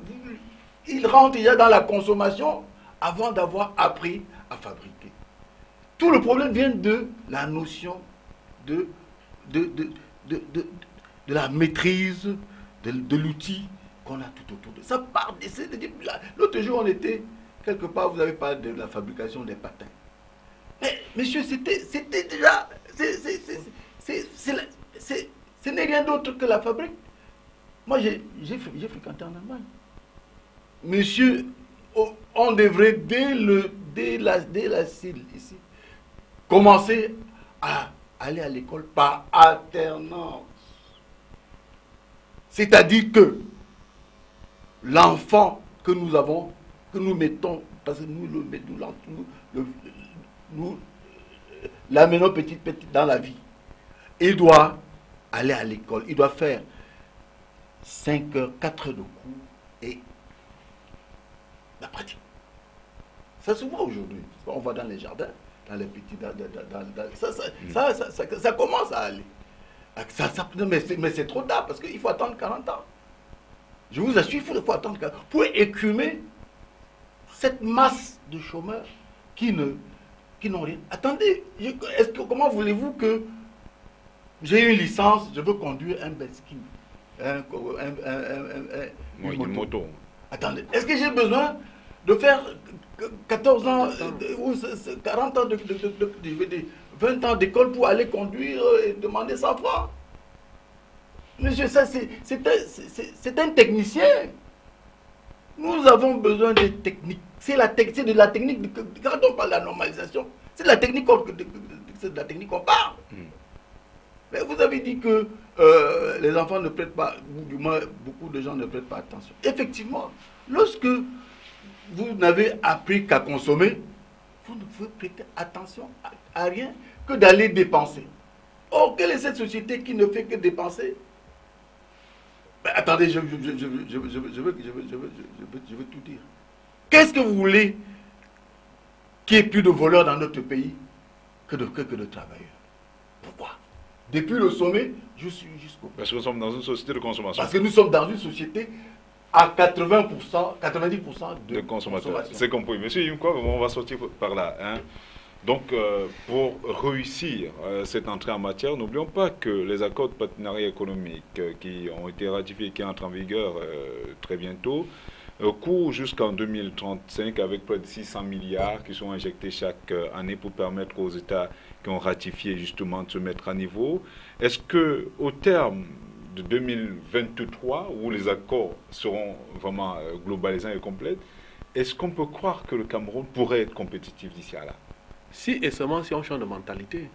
il rentre déjà dans la consommation avant d'avoir appris à fabriquer. Tout le problème vient de la notion de la maîtrise de l'outil qu'on a tout autour de ça. Part d'essai. L'autre jour, on était quelque part, vous avez parlé de la fabrication des patins. Mais monsieur, c'était déjà... ce n'est rien d'autre que la fabrique. Moi, j'ai fréquenté en Allemagne. Monsieur, on devrait, dès la CIL ici, commencer à aller à l'école par alternance. C'est-à-dire que l'enfant que nous avons, que nous mettons, parce que nous l'amenons petit dans la vie, il doit aller à l'école, il doit faire 5 heures, 4 heures de cours et la pratique. Ça se voit aujourd'hui. On va dans les jardins, dans les petits... Ça commence à aller. Mais c'est trop tard parce qu'il faut attendre 40 ans. Je vous assure, il faut attendre 40 ans pour écumer cette masse de chômeurs qui n'ont rien. Attendez, comment voulez-vous que j'ai une licence, je veux conduire un Besky, une moto. Attendez, est-ce que j'ai besoin de faire 14 ans ou 40 ans 20 ans d'école pour aller conduire et demander 100 francs? Monsieur, ça c'est un technicien. Nous avons besoin de techniques. C'est de la technique. Quand on parle de la normalisation, c'est de la technique qu'on parle. Mais vous avez dit que les enfants ne prêtent pas, ou du moins beaucoup de gens ne prêtent pas attention. Effectivement, lorsque vous n'avez appris qu'à consommer, vous ne pouvez prêter attention à rien que d'aller dépenser. Or, quelle est cette société qui ne fait que dépenser? Ben, attendez, je veux tout dire. Qu'est-ce que vous voulez qu'il y ait plus de voleurs dans notre pays que de travailleurs? Pourquoi? Depuis le sommet jusqu'au... Parce que nous sommes dans une société de consommation. Parce que nous sommes dans une société à 80%, 90% de consommation. C'est compris. Monsieur Yimkwa, on va sortir par là. Hein. Donc, pour réussir cette entrée en matière, n'oublions pas que les accords de partenariat économique qui ont été ratifiés et qui entrent en vigueur très bientôt courent jusqu'en 2035 avec près de 600 milliards qui sont injectés chaque année pour permettre aux États qui ont ratifié justement de se mettre à niveau. Est-ce qu'au terme de 2023, où les accords seront vraiment globalisants et complets, est-ce qu'on peut croire que le Cameroun pourrait être compétitif d'ici à là? Si et seulement si on change de mentalité.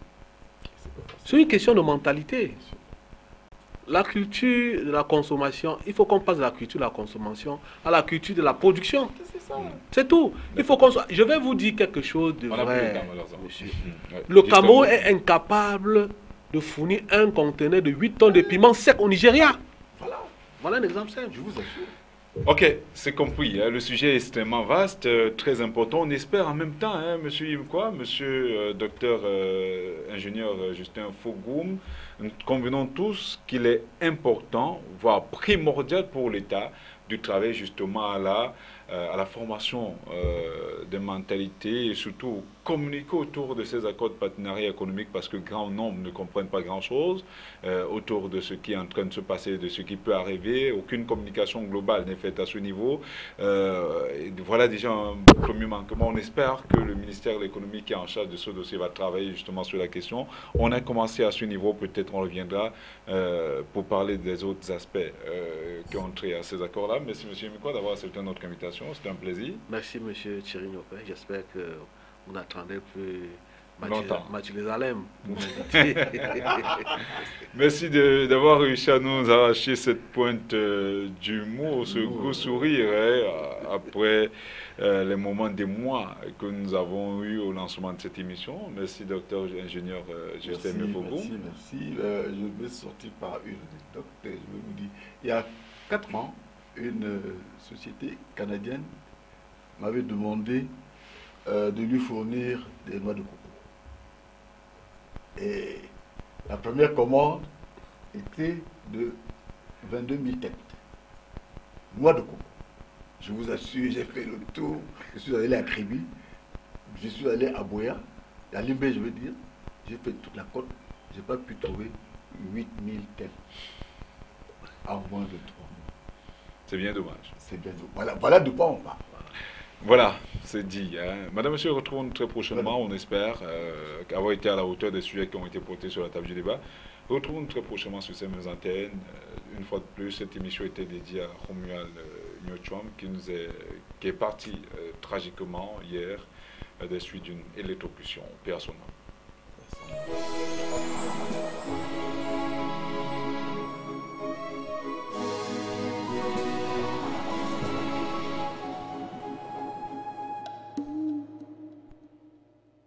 C'est une question de mentalité. La culture de la consommation, il faut qu'on passe de la culture de la consommation à la culture de la production. C'est tout. Il faut qu'on soit... Je vais vous dire quelque chose de vrai, monsieur. Le Cameroun est incapable de fournir un conteneur de 8 tonnes de piment sec au Nigeria. Voilà un exemple simple. Je vous assure. Ok, c'est compris. Hein. Le sujet est extrêmement vaste, très important. On espère en même temps, hein, monsieur Yimkwa, monsieur docteur ingénieur Justin Fogoum, nous convenons tous qu'il est important, voire primordial pour l'État, de travailler justement à la formation des mentalités et surtout communiquer autour de ces accords de partenariat économique parce que grand nombre ne comprennent pas grand-chose autour de ce qui est en train de se passer, de ce qui peut arriver. Aucune communication globale n'est faite à ce niveau. Et voilà déjà un premier manquement. On espère que le ministère de l'économie qui est en charge de ce dossier va travailler justement sur la question. On a commencé à ce niveau, peut-être on reviendra pour parler des autres aspects qui ont trait à ces accords-là. Merci M. Yimkwa d'avoir accepté notre invitation. C'était un plaisir. Merci M. Thierry Nyopé. J'espère que vous n'attendez plus longtemps. Mathieu-les-Alem pour m'inviter. Merci d'avoir réussi à nous arracher cette pointe d'humour, ce gros sourire, hein, après les moments des mois que nous avons eu au lancement de cette émission. Merci, docteur ingénieur Justin Mefogo. Merci. Je vais sortir par une anecdote. Je vais vous dire, il y a 4 ans, une société canadienne m'avait demandé de lui fournir des noix de coco. Et la première commande était de 22 000 têtes. Noix de coco. Je vous assure, j'ai fait le tour. Je suis allé à Kribi, je suis allé à Boya, à Limbé, je veux dire. J'ai fait toute la côte. Je n'ai pas pu trouver 8 000 têtes en moins de 3 mois. C'est bien dommage. C'est bien dommage. Voilà de quoi on parle. Voilà, c'est dit. Hein. Madame, monsieur, retrouvons très prochainement, on espère, avoir été à la hauteur des sujets qui ont été portés sur la table du débat. Retrouvons très prochainement sur ces mêmes antennes. Une fois de plus, cette émission était dédiée à Romuald Nyochwam, qui est parti tragiquement hier des suites d'une électrocution personnelle.